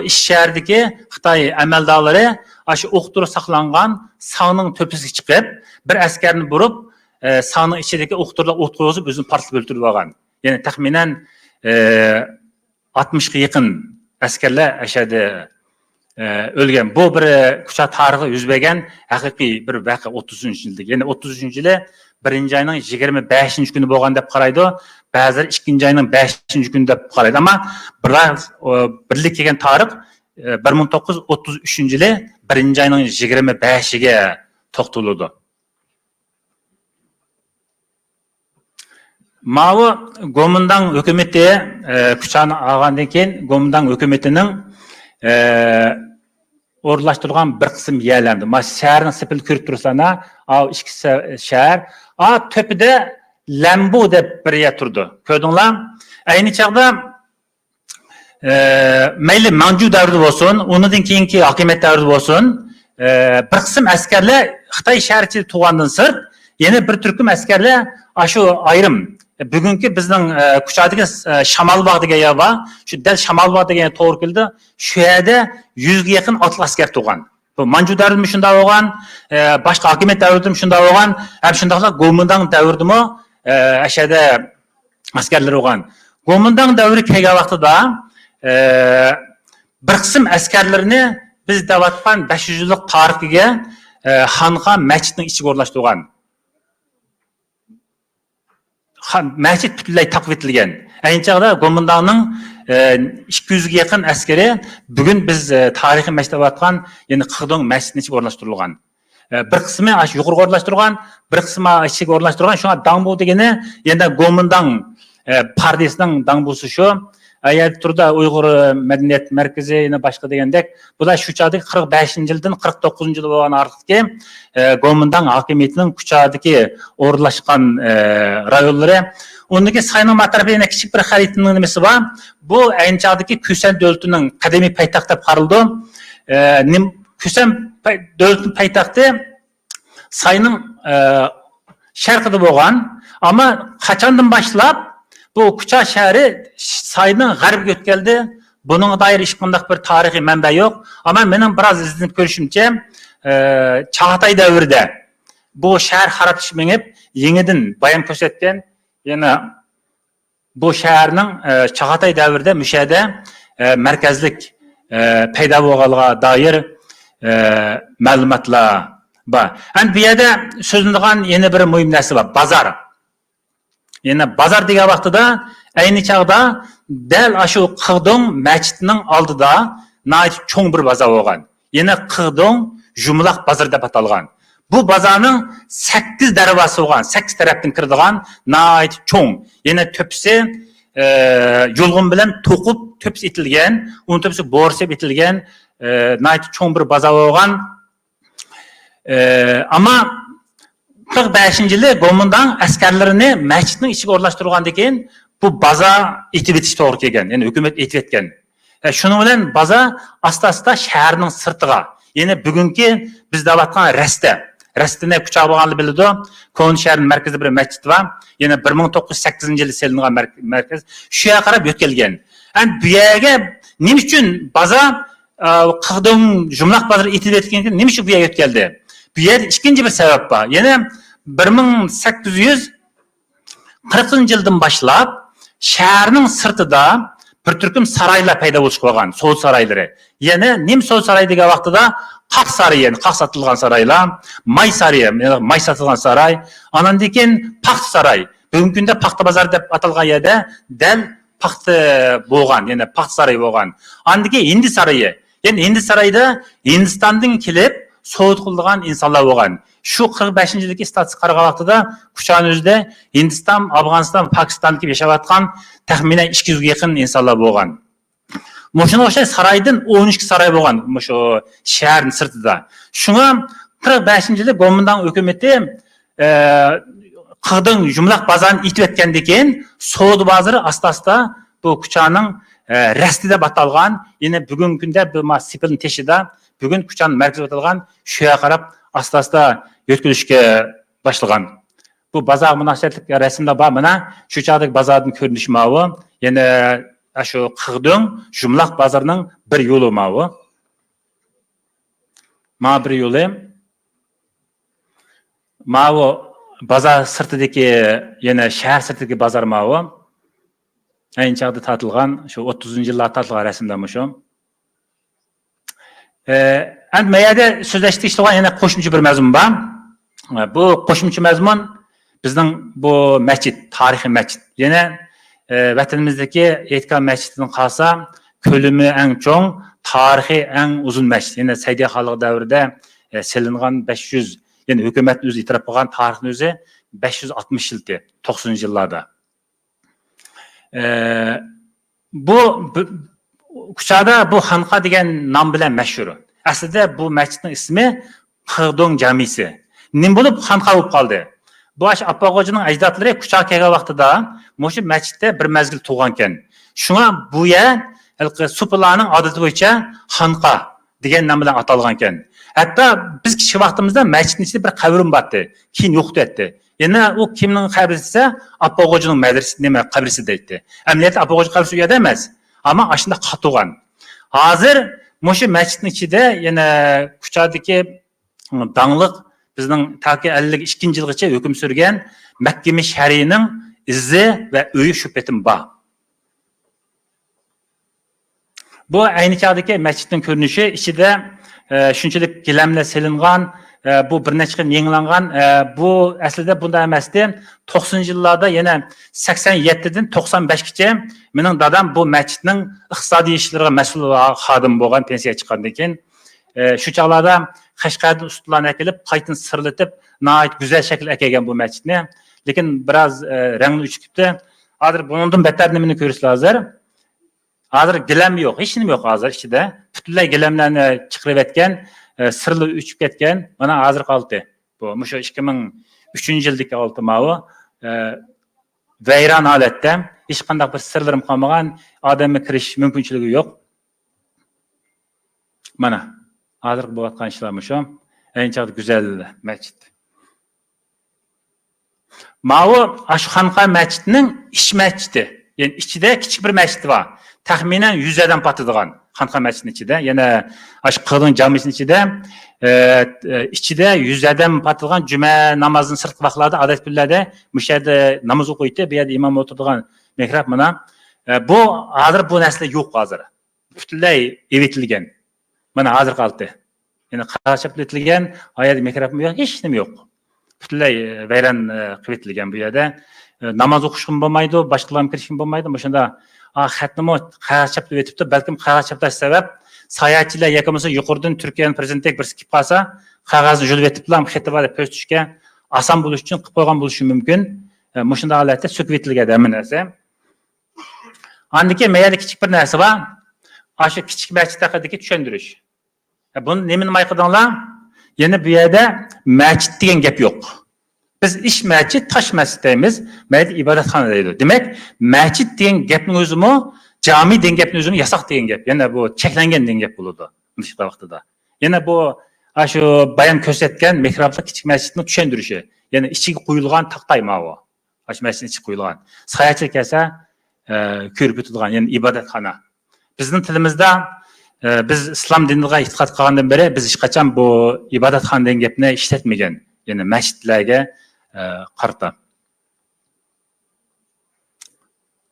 ish shahardagi Xitoy amaldorlari shu o'qtirib saqlangan sog'ning to'pisiga chiqib bir askarni burib sog'ning ichidagi o'qtirib o't qo'yib o'zini portlab o'ldirib olgan. Ya'ni taxminan 60 ga yaqin askarlar ashada o'lgan. Bu bir kucha tarixi yuz bergan haqiqiy bir voqea 30-yilda. Ya'ni 30-yili 1-ayning 25 kuni bo'lgan deb qaraydi. Ba'zilar 2-ayning 5-kuni deb qaraydi. Ammo birlik kelgan tarix 1933-yili 1-ayning 25-ga to'xtaladi. Mavi Gomindang hukumati kuchani olgandan keyin Gomindang hukumatining o'rlashtirgan bir qism yerlardi. Mana shaharning sepil ko'rib tursanlar, ikki shahar, tepida Lambu deb bir yer turdi. Ko'rdinglar? Ayni chaqda mayli Manju davri bo'lsin, undan keyingi hokimiyat davri bo'lsin, bir qism askarlar Xitoy shahar ichida tug'andan sirt, yana bir turkum askarlar shu ayrim bugungi bizning kuchadagi Shamalbog' degan yer bor. Shu dal Shamalbog' degan to'g'ri keldi. Shu yerda 100 ga yaqin otliq askar tug'an. Bu Manju davrida shunda bo'lgan, boshqa hokimiyat davrida shunda bo'lgan, ham shundaqla Gomindang davridimi ashada askarlar bo'lgan. Gomindang davri kelgan vaqtida bir qism askarlarni biz davatgan 500 yillik tarixiga xonqa masjidning ichiga o'rlashtirgan. Masjid butunlay taqviy etilgan. Ayni chaqda Gomindangning 200 ga yaqin askari bugun biz tarixiy masjidda atgan, ya'ni Xırdong masjidining ichiga o'rlashtirilgan. Bir qismi yuqoriga o'rlashtirilgan, bir qismi ichiga o'rlashtirilgan. Shunga Dangbo degani yana Gomindang partiyasının dangbusu şu. Eğer turda Uyghur Medeniyet Merkezi yine başka degandek, bu da şu çağdaki 45. yıldan 49. yıl olan artık ki Gomundan hakimiyetinin kuchadaki orlaşkan rayonları. Ondaki sayının matarafı yine küçük bir haritinin nimesi var. Bu aynı çağdaki Küsen Dövleti'nin kademi paytaxtı parıldı. Küsen Dövleti'nin paytaxtı sayının şarkıda boğan ama kaçandan başlap bu Kucha şehri sayının garip götkeldi. Bunun dair hiç qandaq bir tarihi mənbə yok. Ama benim biraz izlenip görüşümce Çağatay devrinde bu şehir harapçı menip yeniden bayan kösetken yine bu şehirnin Çağatay devrinde müşahede merkezlik peyda bolğanlığa dair məlumatlar var. Yani bir yerde sözündüğün yeni bir mühim nəsi var. Bazar. Yani bazar degan vaqtida ayni chaqda dal aşu Qıgdong masjidinin aldıda nayt çoğ bir bazar bo'lgan. Yana Qıgdong Jumlaq bazar deb atalgan. Bu bazarning 8 darvozasi bo'lgan, 8 tarafdan kiradigan nayt çoğ. Yana töpsi yolg'un bilan to'qib töpsi etilgan, uni töpsi bo'rsib etilgan nayt çoğ bir bazar bo'lgan. Ama 45. yılı Gomundan askerlerini mescidin içine orlaştırılgandan keyin bu baza itib etiş to'g'ri kelgan. Yani hükümet etib etgan. Şunun bilan baza asta-asta şehirning sirtiga, yani bugungi biz davatgan Rastini kuchab olganini biladi. Kon shahrining markazida bir masjid var. Yani 1908 yılı selingan merkez. Şu yoqqa qarab yo'tkalgan. Yani bu yerga nima uchun baza Qıgdong Jumlaq bazar etib etgan ekan? Nima uchun bu yerga yo'tkaldi? Bu yer ikinci bir sebep var. Yani 1840 yıldan başlap şehirning sirtida bir türküm saraylar payda bo'lib qolgan, so'l sarayları. Yani nim so'l saray degan vaqtida qaq sarayı, yani qaq satilgan saraylar, may sarayı, yani may satilgan saray, andan keyin paxta saray. Bugungi kunda paxta bazar deb atalgan yerda dal paxta bo'lgan, yani paxta sarayı bo'lgan. Andan keyin Hindi sarayı. Yani Hindi sarayda Hindistondan kelib soğutulduğun insanlar bo'lgan. Şu 45. yıldaki statistik qaragan vaqtida Kuchani o'zida Hindiston, Afg'oniston, Pokiston gibi yaşayotgan taxminan 200 ga yaqin insanlar bo'lgan. Moshuna o'xshash saraydan 12 saray bo'lgan, shu shaharning sirtida. Shunga 45. yılı Gomundan hukumatı Qıgdong Jumlaq bazarini itib etgandan keyin So'd bazarı asta-asta bu Kuchanining rasti deb atalgan, yine bugungi kunda bu Sipilning teshida bugün Kuchani merkezi atalgan shu yoqqa qarab asta-asta yo'tkilishga boshlagan. Bu bazar munosabatlik rasmda bor, mana shu chog'dagi bazarning ko'rinishi mana yana shu Qıgdong Jumlaq bazarining bir yo'li mana. Mana bir yo'li. Mana bazar sirtidagi yana shahar sirtidagi bazar mana. Ayni chog'da tortilgan, shu 30-yillar tortilgan rasmda shu. And meyada sözleşti işleyen yine qo'shimcha bir mazmun var. Bu qo'shimcha mazmun bizning bu masjid, tarixiy masjid. Yine vatanimizdagi e'tiqod masjidining qalsa, ko'lami eng cho'ng, tarixiy eng uzun masjid. Yine Saydiya xalq davrida selingan 500, yani hukumat o'zi e'tirof qilgan tarixni o'zi 560 yildi, 90-yillarda. Bu Kuchada bu xanqa degan nom bilan mashhur. Aslida bu masjidning ismi Qıgdong jamisi. Nim bo'lib xanqa bo'lib qoldi? Bu Appoqo'jining ajdodlari Kuchaga kelgan vaqtida mushu masjidda bir mazgil tug'gan ekan. Shunga bu yer supalarning odati bo'yicha xanqa degan nom bilan atalgan ekan. Hatto biz kichik vaqtimizda masjidning ichida bir qabrim bor edi, keyin yo'q etdi. Yana u kimning qabri esa Appoqo'jining madrasasi nima qabrisi deydi. Amaliyotda Appoqo'ji qabrisi u yerda emas. Ama aslında qatılgan. Hazır mushu masjidning ichida yana Kuchadagi danglik bizning taki 52 yilgacha hukm surgan Makkami sharining izi va uyi shubhatim bor. Bu ayni chog'dagi masjidning ko'rinishi ichida shunchalik gilamlar selingan, bu bir necha yil yangilangan, bu aslida bunday emasdi. 90-yillarda yana 87dan 95gacha mening dadam bu masjidning iqtisodiy ishlariga mas'ul xodim bo'lgan, pensiya chiqqandan keyin shu chog'larda Qashqardan ustalarni kelib, qaytin sirlatib, nihoyat go'zal shakl kelgan bu masjidni. Lekin biroz rangi o'chib ketdi. Hazır bundan beter nimini görürsüz hazır. Hazır gilam yok, hiç nima yok hazır içinde. Butunlay gilamlarni chiqarib etgan, sirli uchib ketgan. Mana hazır qoldi. Bu mushu 2003-yildagi olti mavi vayron holatda hech qanday bir sirlarim qolmagan, odamga kirish mumkinchiligi yo'q. Mana hazır bo'layotgan ishlar mushu. Ancha go'zal masjid. Mavi Ashxonqa masjidining ich masjidi. Yani içinde küçük bir mescid var. Tahminen 100 adam patıdığan Xanqa mescidinin içinde. Yani aşk kılın camisinin içinde 100 adam patıdığan cüme namazının sırt vaxtlarda adet billerde müşahede namaz okuydu. Bir yerde imam oturduğan mihrab mana. Bu hazır bu nesle yok hazır. Bütünley evitilgen. Mana hazır kaldı. Yani kaçıp etilgen hayat mihrab yok. Hiç neyim yok. Bütünley veren kıvetilgen bu yerde. Namaz o'qishim bo'lmaydi, boshqalarga kirishim bo'lmaydi. O'shanda xatni qag'az deb aytibdi. Balkim qag'az chaplash sabab sayohatchilar yakamasa yuqoridan Turkiyaning prezidentiga bir skip qolsa, qog'ozni yulib aytibdilar, xatni deb postishga oson bo'lish uchun qilib qo'ygan bo'lishi mumkin. O'shanda holatda so'kib etilgan hamma narsa. Andiki mayli kichik bir narsa bor. Shu kichik masjid haqidagi tushuntirish. Buni nima qiydinglar? Yana bu yerda masjid degan gap yo'q. Biz ish masjid, tash masjid deymiz, masjid ibodatxona deydi. Demak, masjid degan gapning o'zimi, jami degan gapning o'zimi yasoq degan gap. Yana bu cheklangan degan gap bo'ladi o'sha vaqtida. Yana bu shu bayon ko'rsatgan mehrobli kichik masjidni tushuntirishi. Yana ichiga qo'yilgan taqtay mavi. Shu masjidning ichiga qo'yilgan. Sayohatchilar kelsa, ko'rib o'tadigan, ya'ni ibodatxona. Bizning tilimizda biz islom diniga e'tiqod qilgandan beri biz hech qachon bu ibodatxona degan gapni ishlatmagan. Yani mescidlerge qarta.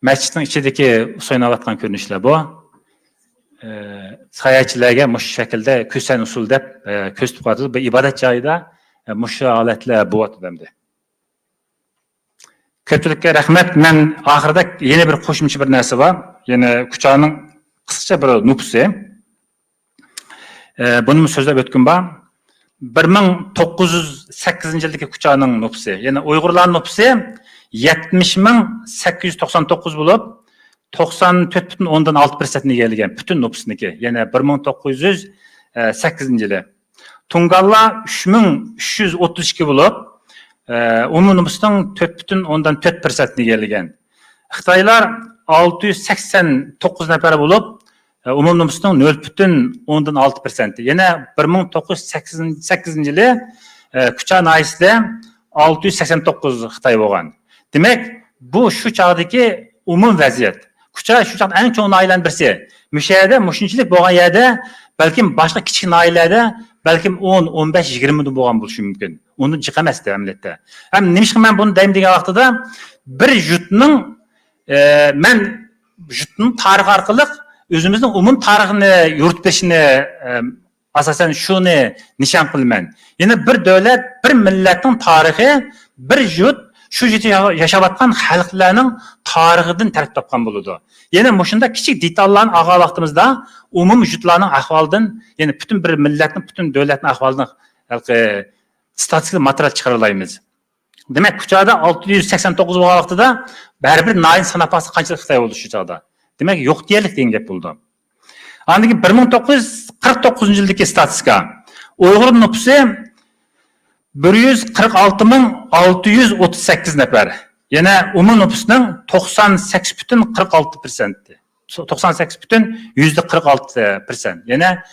Mescidin içindeki soyunavatkan görünüşler bu. Sayahatchilarga mush şekilde kösen usul deb ko'z tutadi. Bu ibodat joyida mush holatlar bo'lyapti demdi. Ko'pchilikka rahmat. Men oxirida yana bir qo'shimcha bir narsa bor. Yana Kuchaning qisqacha bir nupusi. Buni so'zlab o'tgan bor. 1908 yildagi Kuchaning nupusi, ya'ni Uyg'urlar nupusi 70.899 bo'lib, 94.6% egallagan butun nupusniki, ya'ni 1908 yili. Tungallar 3332 bo'lib, umum nupusning 4.4% egallagan. Xitoylar 689 nafar bo'lib, umum nüfusunun 0.6%. Yine 1908 yılı Kucha nahisinde 689 Xitoy bo'lgan. Demek bu şu çağdaki umum vaziyet. Kucha şu çağda en çok nahiyelerden birisi. Müşahede, müşinçilik bo'lgan yerde, belki başka küçük nahiyelerde belki 10, 15, 20 bo'lgan bo'lishi mumkin. Onu chiqamasdi hamletde. Hem nima men bunu deyim degan vaqtida bir yurtning men yurtning tarixi orqali özümüzün umum tarixini yurt peşine asasen şunu nişan kılman. Yine bir devlet, bir milletin tarihi, bir yurt şu yaşavatkan halklarının tarihinden terk topkan buludu. Yine muşunda küçük detalların ağa vaxtımızda umum yurtların ahvalından, yani bütün bir milletin, bütün devletin ahvalından statistik materyal çıkarılayımız. Demek Kuchada 689 ağa vaxtıda bir nail sanapası qanchalik Xitoy oldu şu çağda. Demek yok diyelik degan gap bo'ldi. Andaki 1949 yildagi statistika. Uyg'ur nüfusi 146.638 nafar. Yana umum nüfusining 98.46%. 98.46%. Yana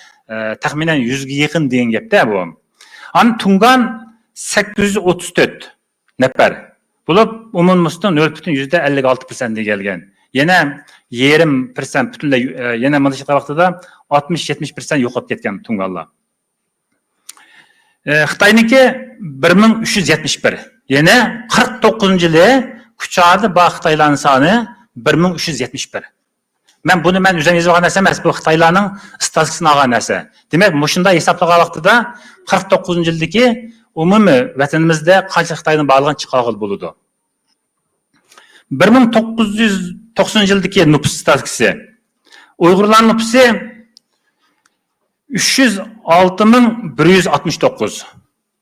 taxminan 100 ga yaqin degan gapda bu. Ani Tungan 834 nafar. Bo'lib umum nüfusining 0.56% egalgan. Yana 20% butunlay yana mana shu vaqtida 60-70% yo'qolib ketgan Tungallar. Xitoyniki 1371. Yana 49-yili Kuchada bor Xitoylarning soni 1371. Men buni o'zim yozgan narsa emas, bu Xitoylarning statistikasini olgan narsa. Demak, mushunda hisoblagan vaqtida 49-yildagi umumiy vatanimizda qancha Xitoyning borlig'ini chiqarib bo'ladi. 1990 yildagi nüfus statistikasi. Uyg'urlar nüfusi 306.169.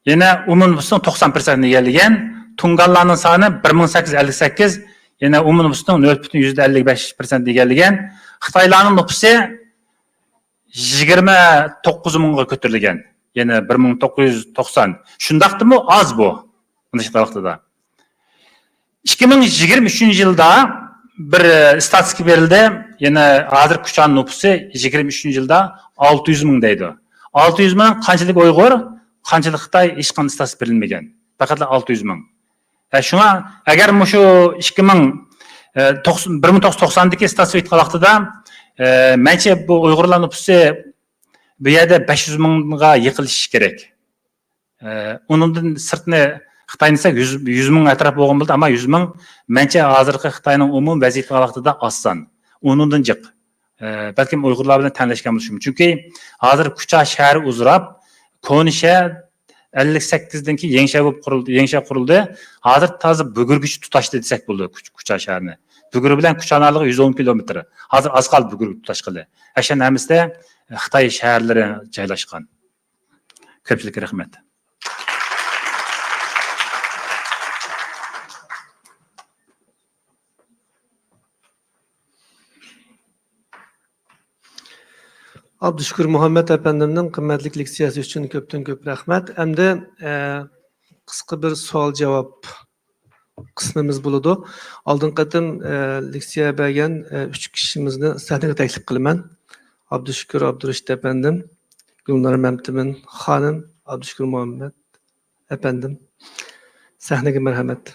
Yana umum nüfusun 90% egallagan. Tungallarning soni 1858, yana umumiy nüfusning 0,55% egallagan. Xitoylarning nüfusi 29 mingga ko'tarilgan. Yana 1990. Shundaqdimi az bu. Bunday vaqtida. 2023 yılda bir istatistika berildi. Yana hozir Kuchan nüfusi 23 yılda 600 ming deydi. 600 ming qanchalik Uyg'ur, qanchalik Xitoy hech qanday istatistika berilmagan. Faqat 600 ming. Shuna agar shu 1990dagi istatistika aytgan vaqtida mencha bu Uyg'urlar nüfusi bu yerda 500 mingga yiqilishi kerak. Undan sirtni Xitoyning 100 ming atrofida bo'lgan bo'ldi, ammo 100 ming mencha hozirgi Xitoyning umumiy vaziyati vaqtida oson. Undan jiq. Balkim Uyg'urlar bilan tanlashgan bo'lishim. Chunki hozir Kucha shahri uzrab, Ko'nisha 58dan keyin yangi qurildi. Hozir toza Bugurguch tutashdi desak bo'ldi Kucha shahrini. Bugur bilan Kucha narligi 110 kilometr. Hozir az qoldi Bugurguch tutashqili. Ashan hamista Xitoy shaharlari joylashgan. Ko'pchilik rahmat. Abdüşkür Muhammed Efendim'nin kıymetli leksiyası için köpten köp rahmet. Hem de kısa bir sual cevap kısmımız buludu. Aldın katım leksiya bergen 3 kişimizni sahneye teklif kılman. Abdüşkür Abdurreşit Efendim, Gülnar Memtimin Hanım, Abdüşkür Muhammed Efendim. Sahneye merhamet.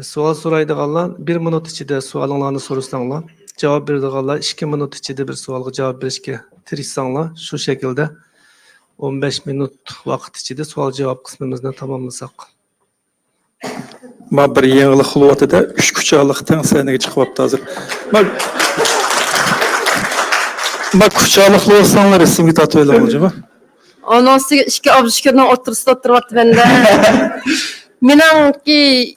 Sual soraydiganlar 1 minut içinde suallarını sorursanlar, cevap berdiganlar 2 minut içinde bir sualga cevap berishga tirishsanglar, şu şekilde 15 minut vaqt içinde sual cevap kısmımızdan tamamlasak. Ma bir yangilik qilyapti-da, 3 kuchaliqdan sanaga chiqyapti hozir. Ma kuchaliqli bo'lsanglar esimga tatib olaman acaba. Onun ustiga 2 Abduşkürning o'tirisida o'tiryapti benda. Meningki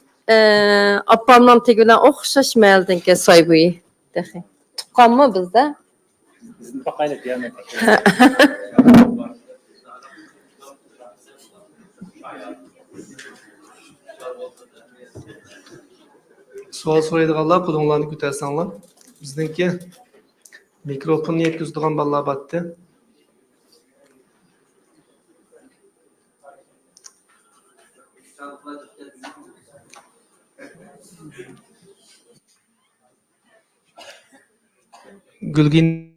appamdan tegilan o'xshashmaydi ki soybuyi. Tuqqanmi bizda? Sual soraydiganlar qo'linglarni ko'tarsanglar. Bizningki mikrofonni yetkazadigan bolalar batdi. Gülgin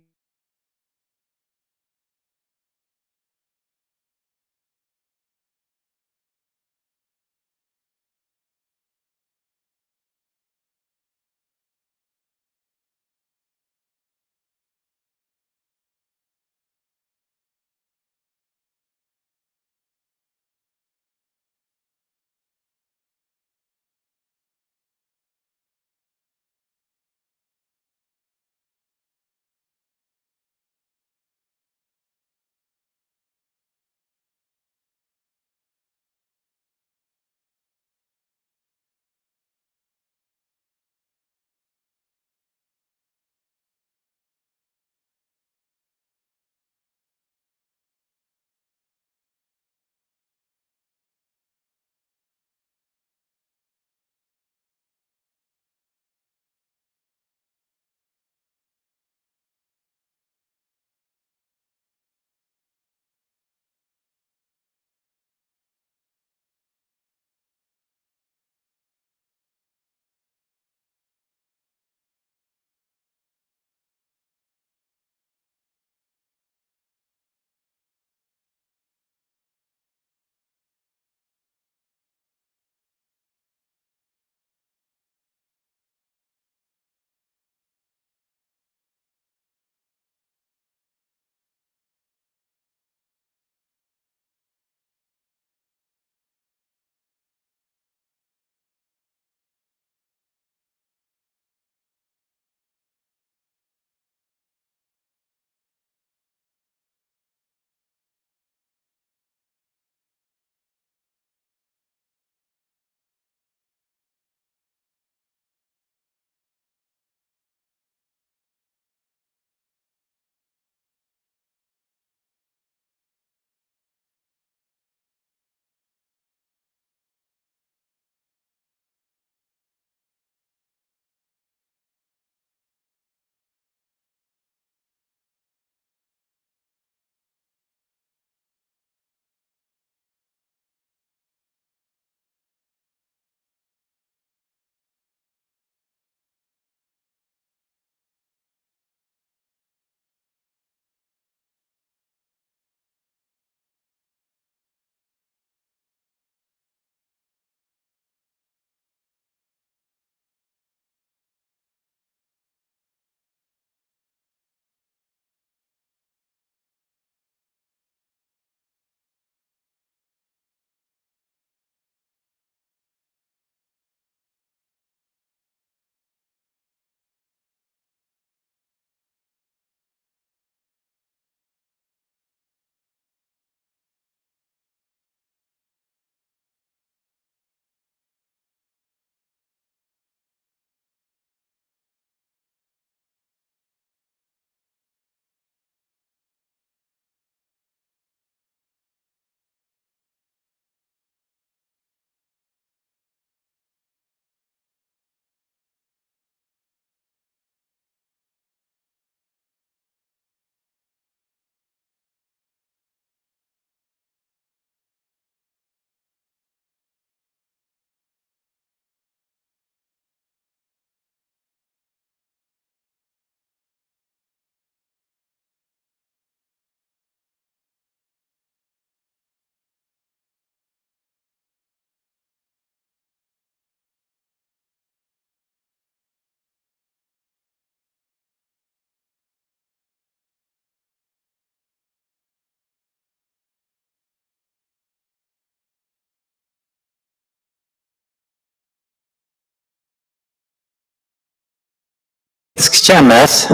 Eskicha emas.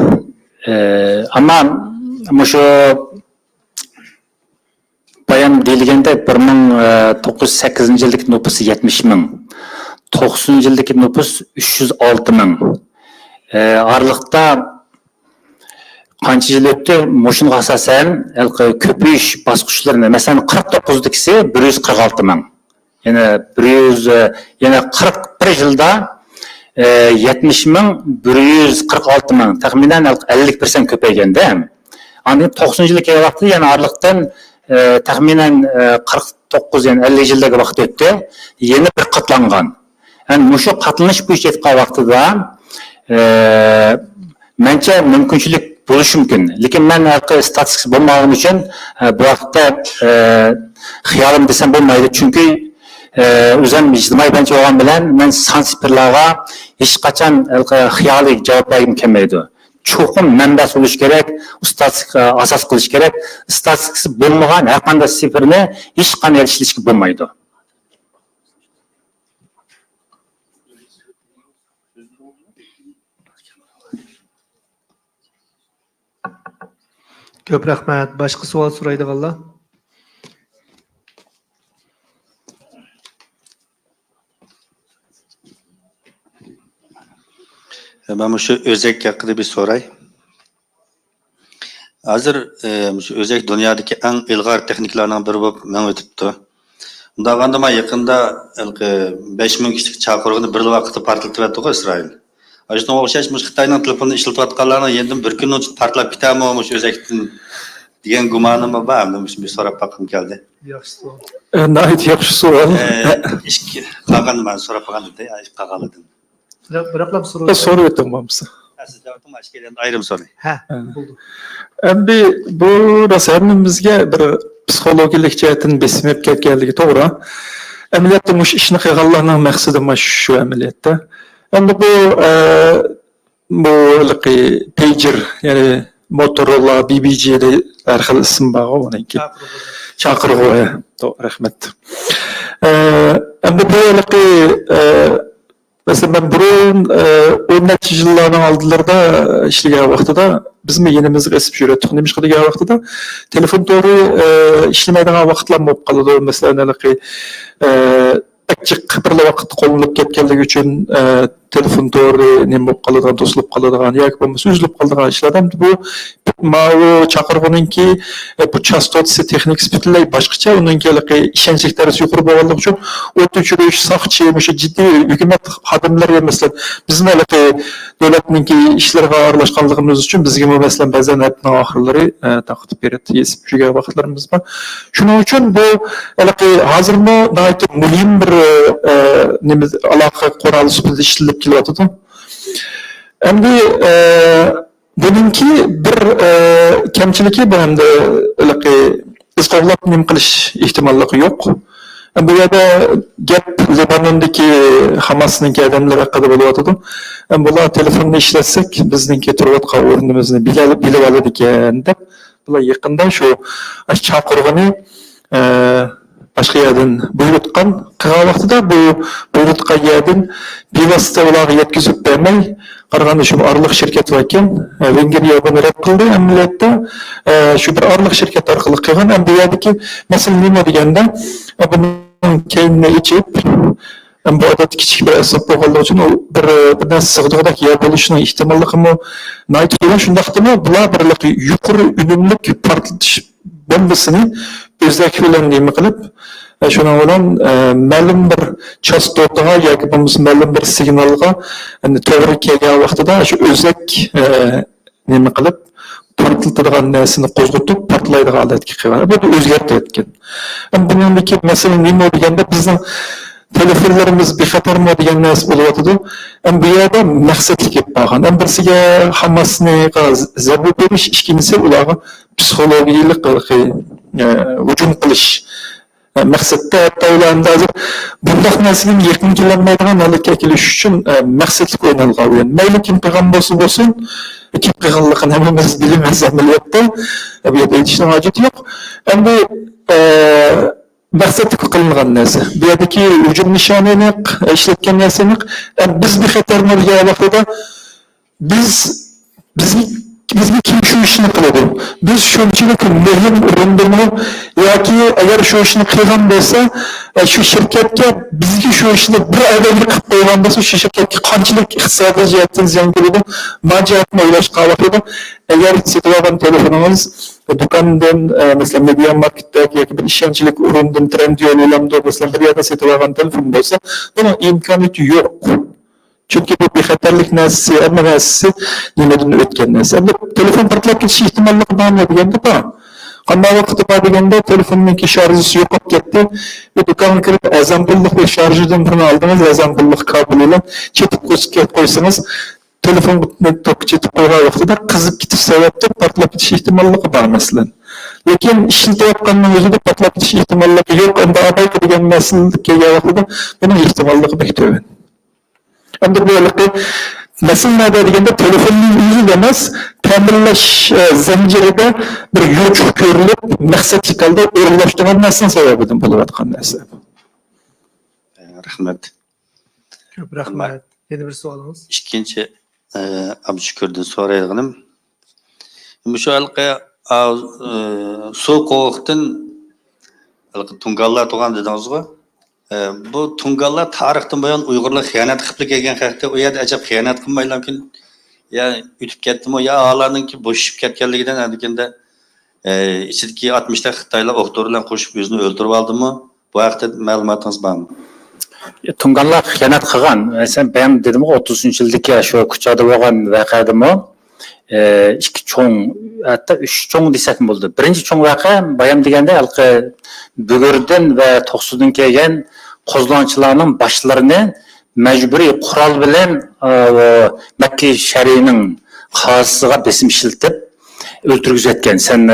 Ama şu bayan deyilgende 1908 yıllık nüfusu 70 bin. 90 yıllık nüfus 306 bin. Aralıkta qancha yil o'tdi, mushunga asosan ko'payish bosqichlarini, masalan 49'dikisi 146 ming. Yana 41 yilda 70 ming 146 ming, taxminan 50% ko'payganda. Ani 90 yilga vaqtda yana aralıkdan taxminan 49 yani 50 yildagi vaqt o'tdi, yana bir qatlangan. Yani mushu qatlanish bo'yicha aytgan vaqtida mencha mumkinchilik bo'lishi mumkin. Lekin men statistik bo'lmagani uchun bu vaqtda xiyolim desam bo'lmaydi, chunki o'zim ijtimoiy birinchi bo'lgan bilan men son sifirlarga hech qachon xiyoliy javob bergim kelmaydi. Cho'qim manba bo'lish kerak, statistik asos qilish kerak. Statistikasi bo'lmagan har qanday sifirni hech qanday ishlashga bo'lmaydi. Ko'p rahmat. Boshqa savol so'raydiganlar? Ben şu özek hakkında bir soray. Hazır şu özek dünyadaki en ilgar tekniklerden biri bu men ötüptü. Bunda ma yakında 5000 kişilik çakırığını bir vakitte partlatıp etdi İsrail. Aslında o şey Xitoyning telefonini ishlatib atganlarni endi bir kun portlab ketami shu o'zakdan degan gumonim bor. Men bir so'rab boqim keldi. Yaxshi savol. Nəhayət yaxşı sual. İş qolgan men so'rab qolgan edi, ish qolgandim. Biroqlar so'raydi. Soru etdim mamsa. Siz javobim ashkelen ayrim so'ray. Ha, bo'ldi. Endi bu rasamimizga bir psixologik jihatdan besim olib ketganligi to'g'ri. Amaliyotda mush ishni qilganlarning maqsadi shu amaliyotda. Endi bu pager, yani Motorola, BBJ har xil ism bor uniki. Chaqirg'u. To'g'ri, rahmat. Endi bu mesela ben burun 10 yıllardan aldılarda işleyen vaxtıda bizim yenimizi resip jürettik. Demiş ki degan vaxtıda telefon doğru işlemeydiğen vaxtlar mı kalıdı? Mesela açık bir vaqt qo'llanib ketganligi uchun telefon to'g'ri nima bo'lib qoladigan, to'silib qoladigan yoki bo'lmasa uzilib qoladigan ishlardan bu chaqirg'uninki bu chastotasi texnikasi butunlay boshqacha, uningki ishonchlik darajasi yuqori bo'lganligi uchun o't o'chirish, soqchi, o'sha jiddiy hukumat xodimlari masalan bizni davlatninki ishlariga aralashganligimiz uchun bizga masalan ba'zan aytning oxirlari taqib beradi, yesib yurgan vaqtlarimiz bor. Shuning uchun bu hozirmi muhim bir aloqa quroli sifatida ishlanib kelyapti. Endi buningki bir kamchiligi bu hamda isqoqlab nima qilish ehtimolligi yo'q. Bu yerda gap Libanondagi Hamasning odamlari haqida bo'lyapti. Bular telefonni ishlatsak bizning turayotgan o'rnimizni bilib oladi ekan deb bular yaqinda shu chaqirg'ini başka yerden buyurtkan qilgan vaqtida bu buyurtgan yerden bevosita ularga yetkazib bermay qaraganda shu orliq shirkat var ekan, Vengriya buni rad qildi. Amaliyotda shu bir orliq shirkat orqali qilgan. Bu yerdagi masala nima deganda buni keyinni ichib bu odat kichik bir asab bo'lganligi uchun bir narsa sig'dirg'idek yer bo'lishining ehtimolligi naytgan. Shundaqdimi bular bir yuqori unumlik portlatish bombasini o'zdagi bilan nima qilib shuna bilan ma'lum bir chastotaga yoki bo'lmasa ma'lum bir signalga to'g'ri kelgan vaqtida shu o'zak nima qilib portlatadigan narsani qo'zg'atib portlaydigan holatga qilgan. Bu o'zgartirgan. Buningki masala nima deganda bizning telefonlarimiz bexatarmi degan narsa bo'lyapti. Bu yerda maqsadli kelib qolgan. Birisiga Hamasni zarba berish, ikkinchisi ularga psixologik hujum qilish maqsadda ularni hozir bunday narsaga yaqin kelolmaydigan holatga kelish uchun maqsadli o'ynalgan o'yin. Mayli kim qilgan bo'lsin, kim qilganligini hammamiz bilamiz amaliyotda. Bu yerda aytishning hojati yo'q. Endi maqsadli qilingan narsa. Bu yerdagi hujum nishonini ishlatgan narsani biz bexatar bo'lgan vaqtida bizga kim shu ishni qiladi? Biz shunchalik muhim o'rindami yoki agar shu ishni qilgan bo'lsa, shu shirkatga bizga shu ishni bir avvalgi qilib qo'ygan bo'lsa, shu shirkatga qanchalik iqtisodiy jihatdan ziyon keladi? Majatni o'ylashga qoladi. Agar sotib olgan telefoningiz do'kondan, masalan, Media Market'dagi yoki bir ishonchli o'rindan Trendyol e'lonida, masalan, bir yerda sotib olgan telefon bo'lsa, buning imkoniyati yo'q. Çünkü bu bir xatarlik narsasi, hamma narsasi nimadan o'tgan narsa. Endi telefon portlab ketish ehtimolligi bormi deganda bor. Qanday vaqtda bor deganda telefonning sharjisi yo'qolib ketdi. Bu do'konga kirib azon pullik bir sharjdan birini oldingiz, azon pullik kabel bilan chetib qo'ysangiz, telefon tok chetib qo'ygan vaqtida qizib ketish sababli portlab ketish ehtimolligi bor masalan. Lekin ishlatayotganning o'zida portlab ketish ehtimolligi yo'q. Endi abayka degan masala kelgan vaqtida buning ehtimolligi bek to'g'ri. Endi bu masalada deganda telefonning o'zi emas, ta'minlash zanjirida bir yo'q ko'rilib, maqsadli holda o'rinlashtirgan narsa sababidan bo'layotgan narsa. Rahmat. Ko'p rahmat. Yana bir savolimiz. Ikkinchi Abdushukurdan so'raydiganim. Shu halqa So'qoqdan Tungallar tug'an dedingiz-ku. Bu Tungallar tarixdan buyon Uyg'urlar xiyonat qilib kelgan haqda u yerda ajab xiyonat qilmaylarkin ya o'tib ketdimi yo ularninki bo'shib ketganligidan deganda ichidagi 60 Xitoylar o'qtorlar qo'shib o'zini o'ldirib oldimi? Bu haqda ma'lumotingiz bormi? Tungallar xiyonat qilgan. Sen ben dedim 30-yildagi shu Kuchada bo'lgan voqeadimi? İki çoğun, hatta 3 çoğun desek mi oldu? Birinci çoğun vaqa bayam degende halkı Bugür'den ve Toqsu'dan kelgen kozlançılarının başlarını mecburi kural bilen Mekke şerinin qazısıga besim işiltip öldürgüz etken. Sen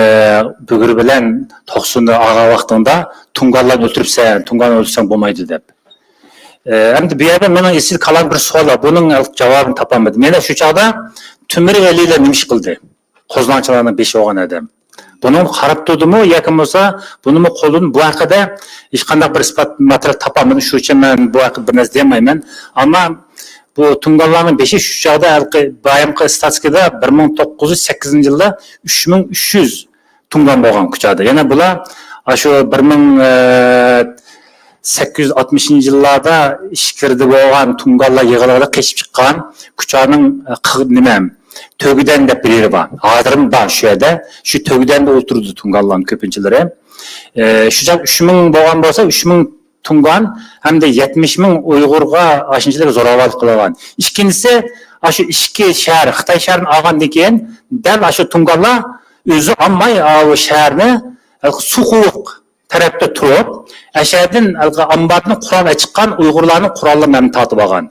Bugür bilen Toqsu'nu ağa vaxtında Tungallar öldürüpsen, Tungallar öldürsen olmaydı dep. Hem de bir yerde benim esil kalan bir sual var. Bunun cevabını tapamadım. Mene şu çağda Tümürü eliyle nimiş kıldı. Kozlançılarının 5'i olan adam. Bunun qarab durdu mu, yakın olsa, bunu mu kolun bu hakkında hiç qanday bir ispat materyal tapamadım. Şu için ben bu hakkında bir narsa diyemeyim. Ama bu Tungallarının 5'i şu çağda bayamkı statistikada 1908 yılda 3300 Tungan bolgan Kuchada. Yani bula şu 1860 yıllarda işkirdi bolgan Tungallar yığılarga keçip çıkkan Kucha'nın nimem Tögüden de biri var. Adırım var şu yerde. Şu tögüden de oturdu Tungalların köpünçileri. Şu 3000 bolgan bolsa 3000 Tungan hem de 70.000 Uygurga aşınçılık zoravalik kılgan. İkincisi şu iki şehir Xitay şehrini algandan keyin dal şu Tungallar özü almay o şehirni Suquvuk tarafta turib, aşağıdan ambarni Qur'onga chiqqan Uygurlarning qurollarini tatib olgan.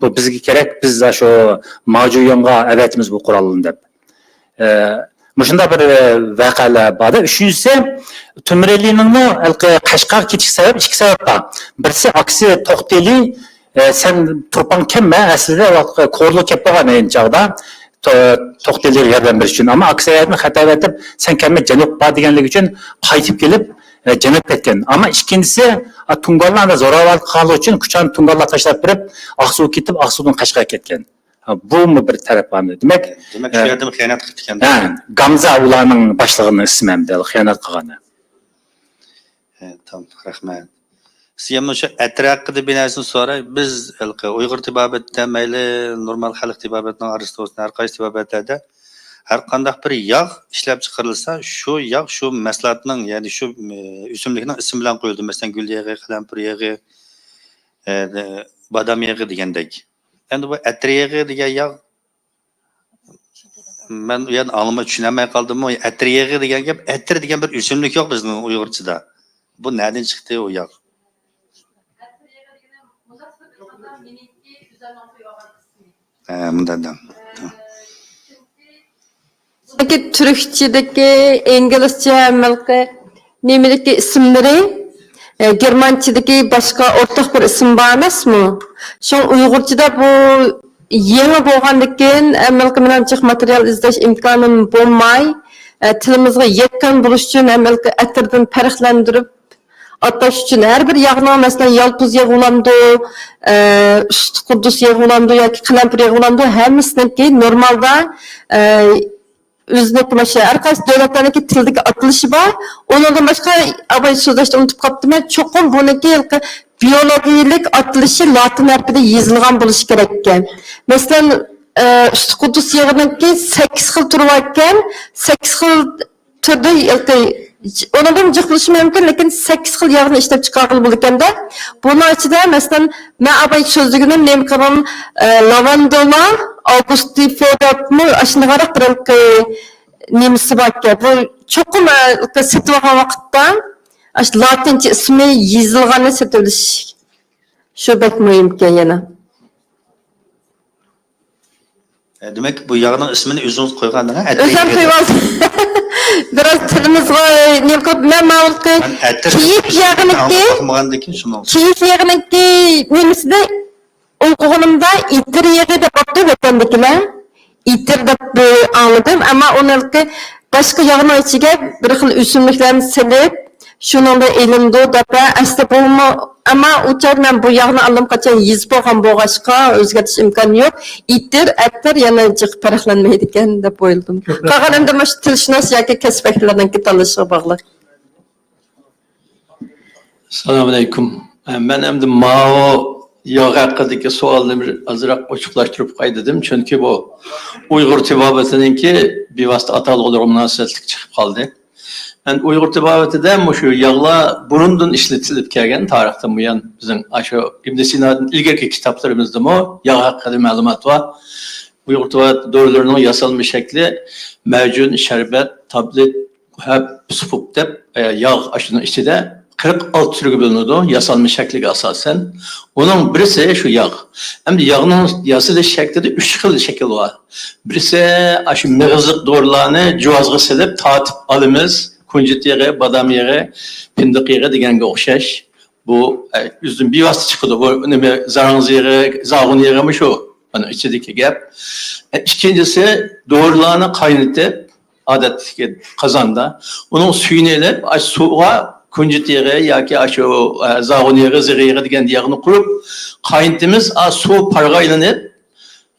Bu bizga kerak, biz şu Majuyonga avatimiz bu qurolni deb. Mushunda bir voqealar bor. Uchinchisi Tumrelining Qashqarga ketish sabab ikki sabab bor. Birisi aksi To'xteli sen turpan kimma aslida ko'rlik kelib qolgan chog'da To'xteliga yordam berish uchun, ammo aksiyatni xato etib sen kelma janub bor deganligi uchun qaytib kelib janub ketgan. Ammo ikkinchisi Tungallarni zo'ravalik qilish uchun Kuchani Tungallar tashlab berib Aqsuga ketib Aqsudan Qashqarga ketgan. Bu mu bir taraf bormi? Demak shu yerda xiyonat qilib ekan. Gamza ularning boshlig'ining ismi ham del xiyonat qilgani. Tamam, rahmat. Siyamno şu etraqida binasini so'ray. Biz Uyg'ur tibobatda mayli normal xalq tibobatning orasida bo'lsin, har qaysi tibobatlarda har qanday bir yog' ishlab chiqarilsa, shu yog' shu mahsulotning, ya'ni shu o'simlikning ismi bilan qo'yildi. Masalan, gul yog'i, qalampir yog'i, badam yog'i degandek. Endi bu atri yog'i degan yog' men u yerni anlamay tushunamay qoldim. Atri yog'i degan gap, atri degan bir o'simlik yo'q bizning Uyg'urchada. Bu nereden çıktı o yog'? Bundan. Buradaki Türkçedeki, İngilizce, nemelik isimleri, Germançedeki başka ortak bir isim var mı? Şu Uygurca'da bu yeni boğandıkken, menimce materyal izleyiş imkanım bulmay, tilimizde yetken buluş için atirden farqlandirib atlash uchun har bir yog'ni masalan yalpuz yog' bo'lamdi, usti quddus yog' bo'lamdi yoki qalampir yog' bo'lamdi, hammasiniki normalda o'zining qilishi har qaysi davlatlarniki tildagi atilishi bor. Ondan boshqa abay so'zlashni unutib qolibdim. Cho'qim buniki biyologiyalik atilishi latin harfida yozilgan bo'lishi kerak ekan. Masalan, usti quddus yog'iniki 8 xil turi bor ekan, 8 xil turda ondan jiqilishi mumkin, lekin 8 xil yog'ni ishlab chiqarib bo'lganda, buning ichida masalan, men abay so'zligini nima qilgan lavandola, augustifera ashunaqaroq bir nemisi bor ekan. Bu cho'qim setib olgan vaqtda latincha ismi yozilganini setib olish shu bek muhim ekan yana. Demek bu yağının ismini özünüz koygan ha? Özüm koygan. Biraz tilimizga ne ko'p ma'lumotga kiyik yog'iniki kiyik yog'iniki nemisida o'qiganimda itir yog'i deb o'qib vatandagilar itir deb anladim, ammo uniki boshqa yog'ning ichiga bir xil o'simliklarni silib shuningda ilindi deb asli bo'lma, ammo uçar men bu yog'ni allim qachon yezib bo'lgan bo'lg'achqa o'zgartish imkoni yo'q. Itir attir yana jiq farqlanmaydi ekan deb o'yladim. Qolganimda mana shu tilshunos yoki kasbaklarniki tanlashiga bog'liq. Assalomu alaykum. Men endi mao yog' haqidagi savolni bir ozroq ochiqlashtirib qo'ydim, chunki bu Uyg'ur tibobatiningki bevosita atalg'ular munosabatlik chiqib qoldi. Ben Uyghur tibavetide şu yağlar burundan işletilip kelgen tarihten bu yan bizim aşağı İbn Sina'nın ilgili kitaplarımızda mı yağ hakkında malumat var. Uyghur tibavet doğrularının yasalmış şekli mevcut şerbet, tablet, hep supuk dep yağ aşının içinde 46 türü bölünüyordu yasalmış şekli asasen. Onun birisi şu yağ. Hem de yağının yasılı şekli de 3 xil şekil var. Birisi aşı mağızlık doğrularını cuvazgı silip tatip alımız. Kunjit yağı, badam yağı, pindik yağı degenge o'xshash. Bu yüzün bir vasıta çıkıyordu. Bu nime zarangız yağı, zağın yağı mı şu? Hani içindeki gap. İkincisi doğrularını kaynatıp adetli kazanda. Onun suyunu elip suğa kunjit yağı yoki şu zağın yağı, zırh yağı degen yağını kurup kaynatımız su pargaylanıp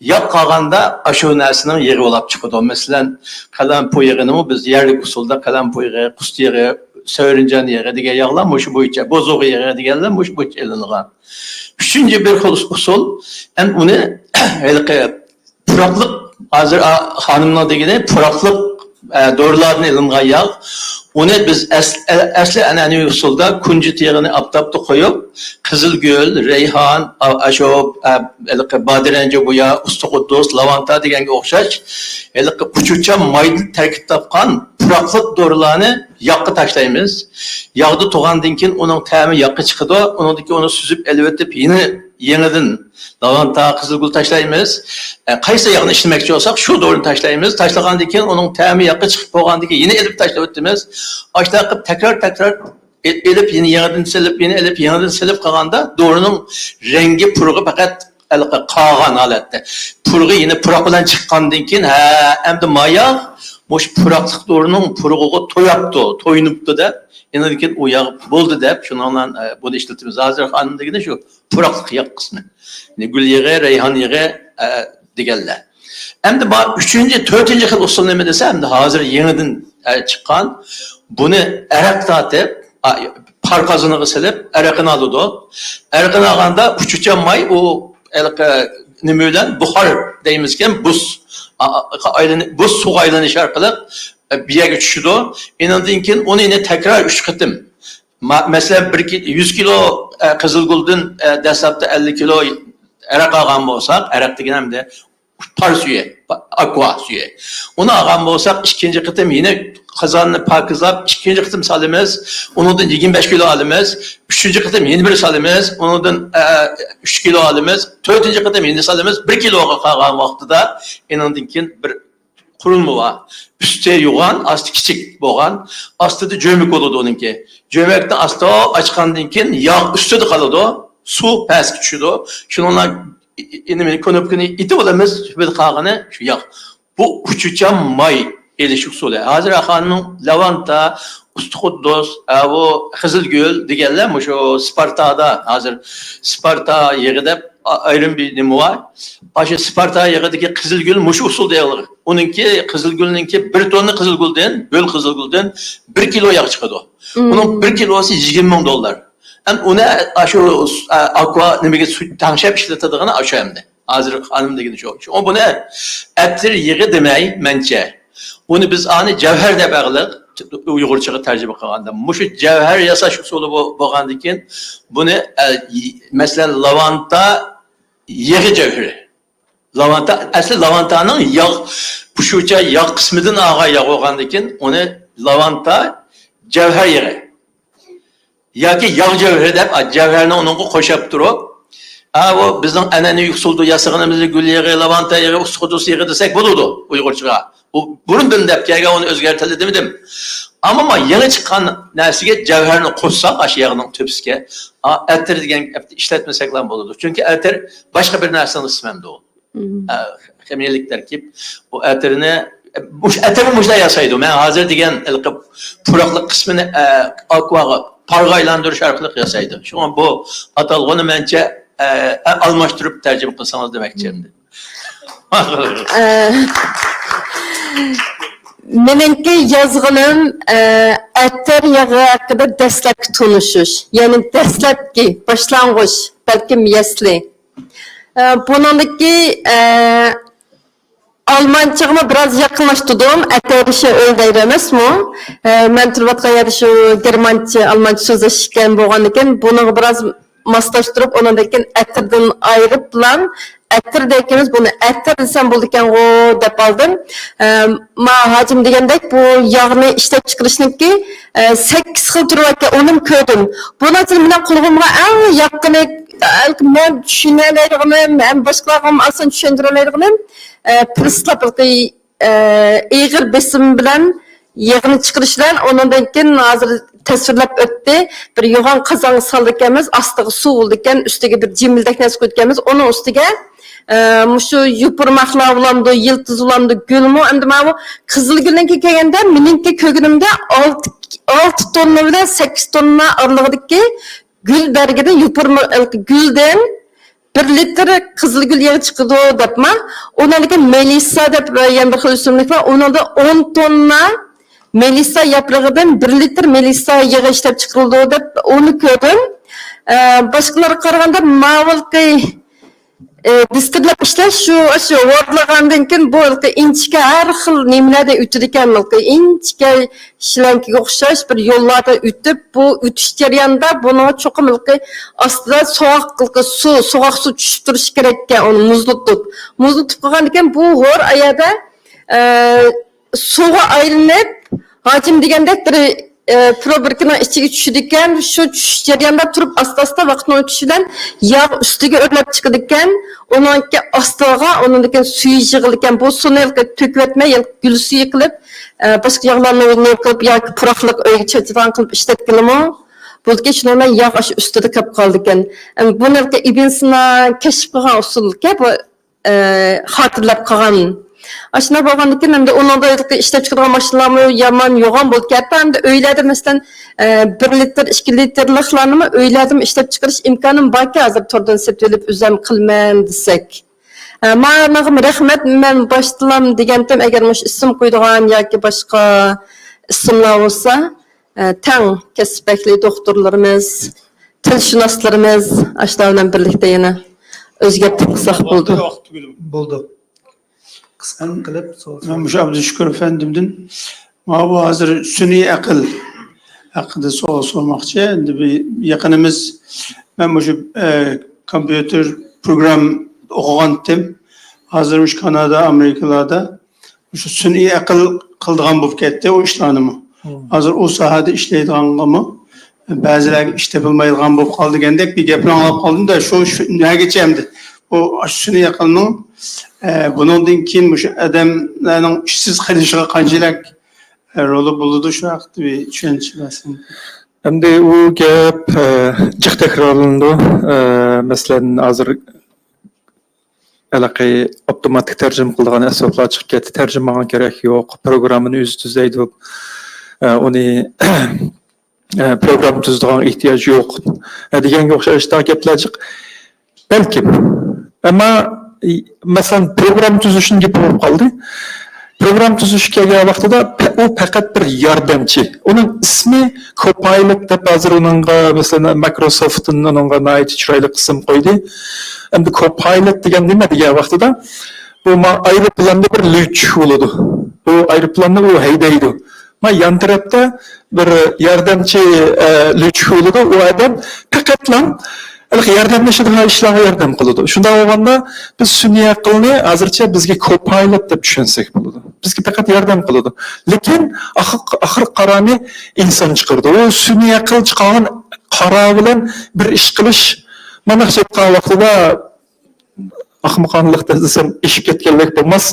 yağ qalğanda aşu nərsinin yeri olab çıxıdı. Məsələn, qalampoy yağını biz yerlik usulda qalampoy yağı, qust yağı, söyrincan yağı degan yağlar muş boyunca, bozoq yağı deganlar muş boyunca elingan. Üçüncü bir usul, hem onu puraqlıq, hazır hanımlar degeni puraqlıq doğrularını elingan yağ. Onu biz asli anneannevi usulda kunjit yağını aptapta koyup Kızılgül, reyhan, aşo badirence buya, ustuquddus, lavanta degenge o'xshash puchucha mayda tarkib topgan puraqliq dorilarni yaqqa tashlaymiz. Yağda to'g'andan keyin uning ta'mi yaqqa chiqadi. Uningdagi uni suzib elib o'tib yenidan lavanta, qizilgul tashlaymiz. Qaysi yağni ishlamoqchi bo'lsak, shu dorini tashlaymiz. Tashlagandan keyin uning ta'mi yaqqa chiqib bo'lgandan keyin yana elib tashlab o'tamiz. Ashta qilib takrar elip yeni yanıdan silip, yeni elip yanıdan silip kalanda doğrunun rengi puruğu fakat kağan alette. Puruğu yine purak bilen çıkkandan keyin hem de maya boş puraklık doğrunun puruğu toyunuptu da yanıdan keyin o yağ buldu da şununla bunu işletimiz Hazır Hanım'daki şu puraklık yağ kısmı. Gül yağı, reyhan yağı digerler. Hem de üçüncü, dördüncü yıl usul ne dese hem de hazır yanıdan çıkan bunu erak tatip parkazını silip erakını alıyordu. Erakını alanda uçucan may o nimülen buhar deyimizken buz su aylanış arkalık bir yere düşüyordu. İnandığınken onu yine tekrar 3 kıtım. Mesela 100 kilo Kızılgul'dan desapta 50 kilo erak algan olsak, erak degen hem de par suyu, aqua suyu. Onu algan olsak ikinci kıtım yine kazanını pakızlap ikinci kıtım salımız, onundan 25 kilo alımız, üçüncü kıtım yeni bir salımız, onundan 3 kilo alımız, dördüncü kıtım yeni salımız, 1 kilo kalgan vaxtıda inandınkin bir kurulma var. Üstte yoğan, astı kiçik boğan, astıda cömük oldu onunki. Cömekten astı açkandankin yağ üstte de kaldı, su pes küçüldü. Şununla konupkini iti olamız, bir kalganı şu yağ. Bu uçucan may elish usuli. Hozir hanımning lavanta, Ustuquddus, o Qizilgul deganlar şu Spartada, hozir Sparta yig'ida ayrim bir nima var. Aşı Sparta yig'idagi Qizilgul mushu usulda yig'iladi. Uningki Qizilgulninki 1 tonna Qizilguldan, göl Qizilguldan 1 kilo yağ chiqadi. Uning 1 kilosi $20,000. Hem ona aşı aqua nimaga tanshab ishlatadigan aşı hamda. Hozir hanım degani shu. O buni attir yig'i demay mencha. Bunu biz ani cevher deb ag'liq Uyg'urchaga tarjima qilganda mushu javhar yasash usuli bo'lgandan keyin buni masalan lavanta yig'i javhari. Lavanta asli lavantaning yog' pushucha yog' qismidan olgan yog' bo'lgandan keyin uni lavanta javhar yig'i yoki yog' javhari deb javharni uningga qo'shib turib o bizning an'anaviy usulda yasig'inimizni gul yig'i, lavanta yig'i, usqudus yig'i desak bo'ladi Uyg'urchaga. Burundan deb kelgan onu o'zgartirdi demedim. Ama yeni çıkan narsaga javharni qo'shsak, ash yog'ning tepsiga, atir degan ishlatmasak ham bo'ladi. Chunki atir boshqa bir narsani ismamdi u. Ximiyalik tarkib. Bu atirni mushda yasaydi. Men hozir degan puroqlik qismini aquaga parg'aylantirish orqali yasaydi. Shunga bu atalg'ini mencha almashtirib tarjima qilsangiz demoqchi edim. Menimki yazg'anim atir yog'i haqida dastlabki tunishish, ya'ni dastlabki boshlang'ich, balkim yasli. Buningdagi Almanchag'ni biroz yaqinlashtirdim, atirishni o'ylaydi emasmi? Men turayotgan yerda shu germancha, almancha so'zlashgan bo'lgandan keyin buni biroz moslashtirib, undan keyin atirdan ayirib bilan atir dekimiz bunu atir desem buldukken o depaldım. Ma hacim degandek bu yağını işlep çıkırışniki 8 xil turuyken onun köydüm. Buna için ben kulağımda en yakını ben düşüneleriğim, ben başkalarım aslında düşündüreleriğim. Prislap eğir besim bilen yağını çıkırışlar ondan keyin hazır tasvirlab o'tdi. Bir yo'g'on qozon soldikamiz, ostiga suv oldikan, ustiga bir jimildek narsa qo'yganmiz. Onun ustiga şu yupurmaqlar ulandı, yıldız ulandı, gülmü. Endi bu Qizilgulniki kelganda meninki ko'gimda 6 tonna bilan 8 tonna aralığındaki gül bergidan yupurma gülden 1 litr Qizilgul yağı chiqadi debma. Ondan keyin Melissa deb yana bir xil o'simlik bor. Onda 10 tonna Melissa yaprağıdan 1 litr Melissa yağı ishlab chiqarildi deb onu ko'rdim. Boshqalarga qaraganda ma'lumki distirlab ishlash shu o'rlagandan keyin bu inchika har xil nimalarda o'tadi ekan, inchika ishlankiga o'xshash bir yo'llarda o'tib, bu o'tish jarayonida buni cho'qim ostida sovuq suv tushib turishi kerak ekan, uni muzlatib qo'ygandan keyin bu g'o'r ayada suvga aylanib, hacim degandek bir probirkini ichiga tushadigan, shu tushish jarayonida turib asta-asta vaqtni o'tishi bilan yog' ustiga o'rlab chiqadi ekan, uningki ostiga uningdan suv yig'ilgan ekan, bu suvni to'kib o'tmay, gul suvi qilib, boshqa yog'larni o'rnab qilib yoki puroqliq uyga chetidan qilib ishlatganmi? Bo'lki shuni yog' ash ustida qolib qoldi ekan. Buni Ibn Sino kashf qilgan usulga bu xotirlab qolgan. Aslında bağlandık ki, hem de onun da işlep çıkarılan maşinlarımı yaman yoğun bulup geldi. Hem de öyleydi mesela 1 litre, 2 litreliklarını öyleydim işlep çıkarış imkanım var ki hazır tordan septelip üzem kılmam desek. Mağanağım rahmet, ben başlayalım degendim, eğer isim koyduğun ya ki başka isimler olsa, tan kesbekli doktorlarımız, tilşünaslarımız aşağıdan birlikte yine özgertip kısak buldu. Buldu. Qısqa qilib so'z. Ben Muş Abdüşşükür Efendim'den bu hazır sünni akıl hakkında soru sormakçı. Endi bir yakınımız ben bu kompüter program okugandım. Hazırmış Kanada, Amerikalarda. Şu sünni akıl kıldığan bu ketdi o işlerini mi? Hazır o sahada işleydiğen mı? Bazılar işte bilmeydiğen bu kaldı gendek bir gepini alıp kaldım da şu ne geçeyimdi. O sünni akılının bundan keyin bu odamlarning ishsiz qilishiga qanchalik roli bo'ldi shu haqida bir tushuncha bersin. Endi u gap jiq takrorlandi. Masalan, hozir əlaqə avtomatik tərcümə qılğan əsaslar çıxıb getdi. Tərcüməyə gərək yox. Proqramını üz düzeydə onu program tuzduğun ihtiyaç yox. Degenge oxşar işlər gəpləcək. Bəlkə. Amma məsələn program tuzuşun gibi olub qaldı. Program tuzuş kelgan vaqtida o faqat bir yordamchi. Uning ismi Copilot deb hozir uningga masalan Microsoft'ning uningga nihoyat chiroyli qism qo'ydi. Endi Copilot degan nima degan vaqtida bu aeroplanda bir lüch bo'ladi. Bu aeroplanni u haydaydi. Ma yan tarafda bir yordamchi lüch bo'ladi. U odam faqatlan yordamlashadigan ishlarga yordam qiladi. Shunday bo'lganda biz sun'iy aqlni hozircha bizga Copilot deb tushunsak bo'ladi. Bizga faqat yordam qiladi. Lekin axir qarorni inson chiqardi. U sun'iy aql chiqqan qaror bilan bir ish qilish mana shu vaqtida ahmoqonlik desam ishib ketganlik bo'lmas.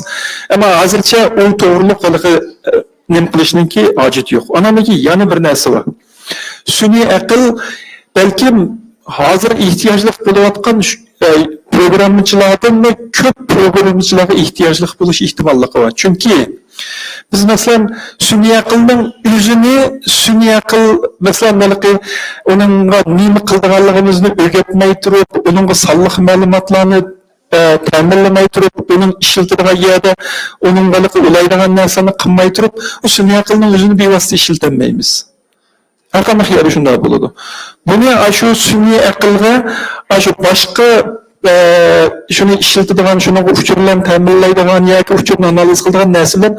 Ammo hozircha u to'g'riliq nim qilishninki hojat yo'q. Anamiki yana bir narsa bor. Sun'iy aql balkim hozir ehtiyojli bo'layotgan programmachilardan ko'p programmachilarga ehtiyojli bo'lish ehtimolligi bor. Chunki biz masalan sun'iy aqlning o'zini sun'iy aql masalan uningga nima qilganligimizni o'rgatmay turib, uningga sonliq ma'lumotlarni ta'minlamay turib, uning ishlatadigan yerda uning ulaydigan narsani qilmay turib, sun'iy aqlning o'zini bevosita ishlatmaymiz. Her qanday yeri shunday bo'ladi. Buni shu sun'iy aqlga shu boshqa shuni ishlatadigan, shuni uchurlarni ta'minlaydigan yoki uchurni analiz qiladigan narsalar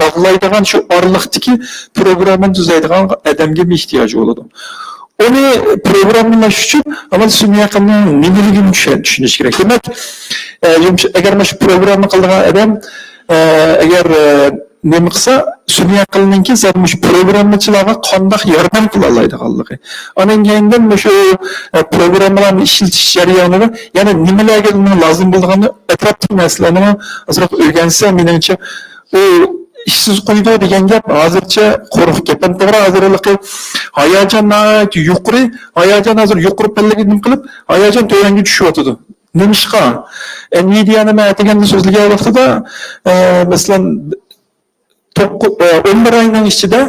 bog'laydigan shu oraliqdagi programmani tuzaydigan odamga ehtiyoj bo'ladi. Onu programlash uchun avval sun'iy aqlning nimaligini tushunish kerak. Demak, agar mana shu programma qiladigan odam agar nima qilsa, sun'iy aqlninki zarmush programmachilarga qanday yordam qila oladiganligi. Anan keyindan shu programmalarni ishlatish jarayonida yana nimalarga lozim bo'lganini atrofdagi narsalarni ozroq o'rgansa, menimcha u ishsiz qo'ydi degan gap hozircha qo'rq gap. To'g'ri, hozirlik hayajon yuqori, hayajon hozir yuqori pallaga nim qilib, hayajon to'yanga tushyotdi. Nimishqa? Nvidia'ni men aytganini so'zlagan vaqtida masalan 11 ayning ichida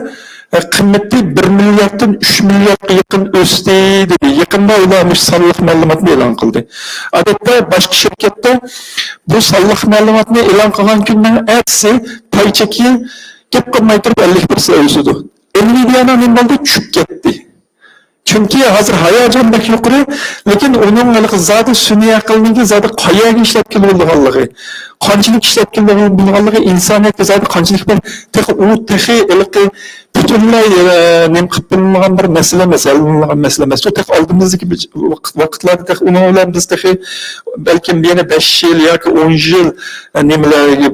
qiymati 1 milliarddan 3 milliardga yaqin o'sdi dedi. Yaqinda ular sonliq ma'lumotni e'lon qildi. Odatda boshqa shirkatda bu sonliq ma'lumotni e'lon qilgan kundan ertasi paycheki gap qilmay turib 50% o'sdi. Nvidia'ning nima bo'ldi? Tushib ketdi. Chunki hozir hayajon bak yuqori, lekin uning zodi sun'iy aqlning zodi qayaga ishlab kelganligi, qanchalik ishlab kelganligi insoniyatga zodi qanchalik bir butunlay nim qilib bo'lmagan bir masala emas. U oldimizdagi vaqtlarda uni bilan biz balkim yana 5 yil yoki 10 yil nimalarga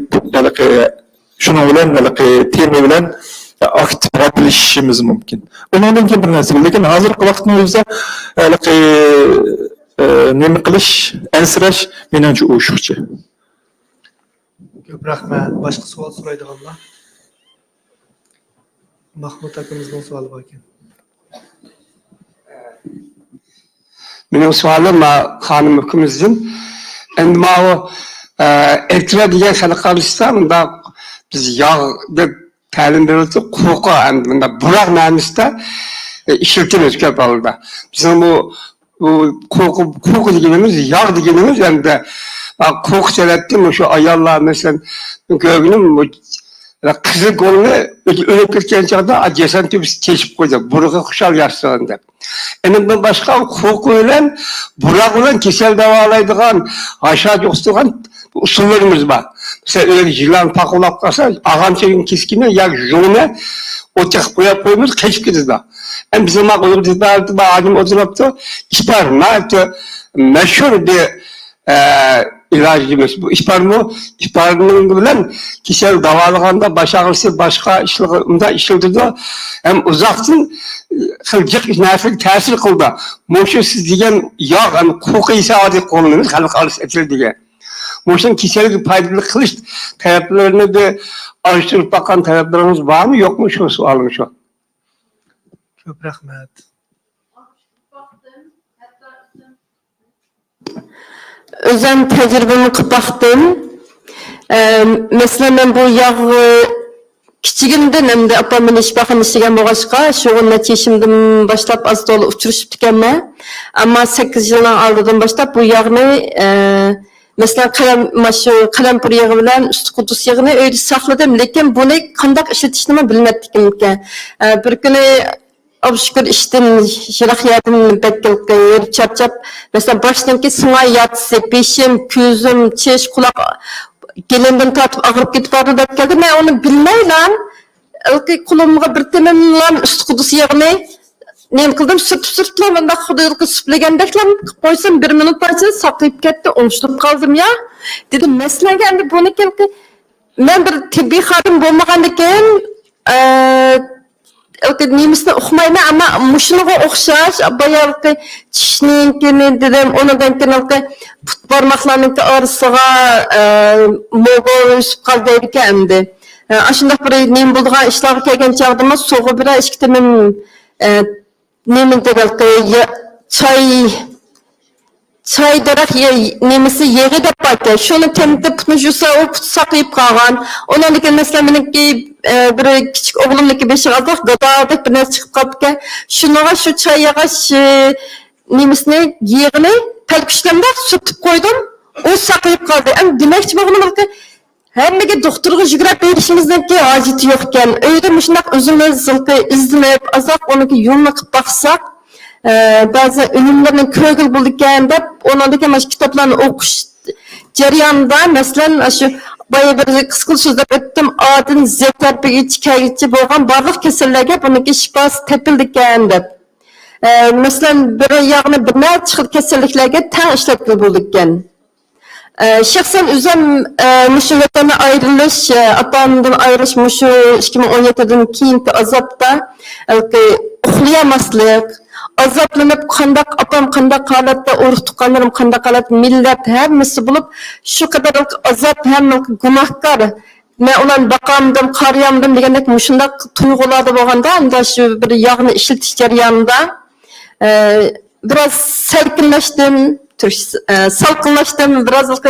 shuni bilan tema bilan aktiv bo'lishimiz mumkin. Undan keyin bir narsa, lekin hozirgi vaqtning o'zida nima qilish, ansirash menimcha o'shiqchi. Ko'p rahmat. Boshqa savol so'raydiganlar? Mahmud akamizning savoli bor ekan. Benim sualim hanım hükümüzün. Endi o elektra diye xalqarışta biz yağ ta'lim verildi, huquqi hamda buroq ma'nosida ishlatamiz ko'p holda. Bizim bu huquq deganimiz, yağ deganimiz endi huquq jihatdan shu ayollar masalan ko'pini qizi qo'lni o'lib ketgan chog'da jasad tepsi teshib qo'ydi. Buroqqa xushal yaxshigan deb. Endi bundan boshqa huquq bilan buroq bilan kasal davolaydigan, g'ashat yo'qsigan usullarimiz var. Mesela öyle yılan pakulap kalsa ağamçayın keskini ya jone oçak koyuyoruz keşif gidiyoruz da. Hem bizim uygulamada ağacım oturup İspar meşhur bir ilacımız bu. İspar'ın bilen kişisel davalığında baş ağrısı başka işlerinde işlediğinde hem uzaksın kılcık nefret tesir kıldı. Moşu siz diyen yağ hem hukuki saati konumuz halk arası etil diye. Moşun kişilik faydalı kılıç taraflarını da araştırıp bakan taraflarımız var mı yok mu şu sualım şu. Ko'p rahmat. özüm tecrübemi qilib baktım. Mesela ben bu yağı kichigimdan endi opam meni ish baxini ishlagan bo'lg'achqa shu 10 yaşımdan boshlab az to'la uchrashib ekanman. Ammo 8 yildan oldindan boshlab bu yog'ni mesela qalampir yog'i bilan usti qudus yog'ini uyda saqladim, lekin buni qanday ishlatishni bilmadim ekan. Bir kuni Abşükür işten şirah yardım bekliyorum çarçap mesela baştan ki sınav yatsı peşim gözüm çeş kulak gelinden tartıp ağırıp gidip vardı da geldi ben onu bilmeyle ilk kulağıma bir tememle üst kudus yağını ne kıldım sürtüyorum ben de kuduyuluk süplegende koysam 1 minut başta saklayıp gitti olmuştum kaldım ya dedim mesela geldi bunu ki ben bir tibbi hadim bulmagandiken nemisini okumayma ama muşunuğa okşaş bayağı çişninkini dedim ondan kenar put parmaklarının arasına moğol üsüp kaldı endi. Aşında bir nem bulduğun işler kelgen çağdığımda soğuk bir eski temem nemin de çay darak nemisi yeri de baktı. Şunu temde putunu jusa o put saklayıp kalgan. Ondan da mesela benimki bir küçük oğlumdaki 5 yıllık dadadık bir nes çıkıp kaldı. Şuna şu çay yağış nemisini yerini pelküşlemde sütüp koydum. O saklayıp kaldı. Yani demek ki bunu bakın. Hemmege doktorga жүгіріп berişimizden ki aciti yokken. Öyle müşündek özümüz izlenip azap onunki yoluna kıp baksak bazı ünlülerinin kögül buldukken de onundaki kitaplarını okuş jarayonida mesela şu bayağı bir kısqıl sözlep öttim adın zekler bir hikayeci bo'lgan barliq kasallarga buniki şifası tepildikken deb. Mesela bir yağını bir neçe xil kasalliklarga teng işletkili bo'ldikken. Şahsen özüm müşü vatana ayrılış, atamdan ayrılış müşü 2017'den keyinki azapta uxlayamaslik, azaplanıp kandak apam kandak halatda uruq tuqqanlarım kandak halat millet hemmisi bulup şu kadar azap hem günahkar. Men ulan bakamdım, qarayamdım degandek müşündek tuyg'ularda bo'lganda anda şu bir yağını işletish jarayonida biraz serkinleştim. Salkınlaştım, biraz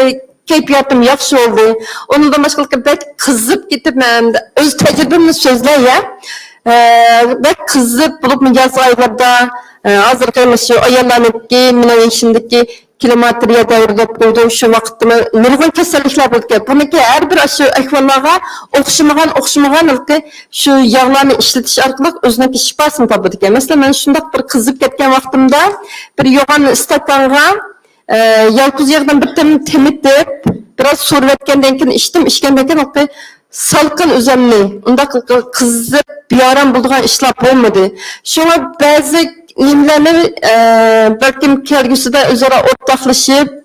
keyfiyetim yaxşı oldu. Onundan başka bek kızıp gitip ben öz tecrübemle sözler ya. Bek kızıp bulup yaz aylarda hazır şu ayarlanıp mine işindeki kilometreye devrede koyduğum şu vaktimi nurgun kesinlikler buldu. Bununki her bir şu ehvallara okşumagan şu yağlarını işletiş arkalık özündeki şifasını tabi. Mesela ben şundak bir kızıp ketken vaktimde bir yoğan istatanga yalpuz yağdan bir temitip biraz soru vetkenden keyin içkenden keyin salkın özemli. Onda kızıp bir aram bulduğun işler olmadı. Şuna bazı nimlerini belki kelgüsüde özara ortaklaşıp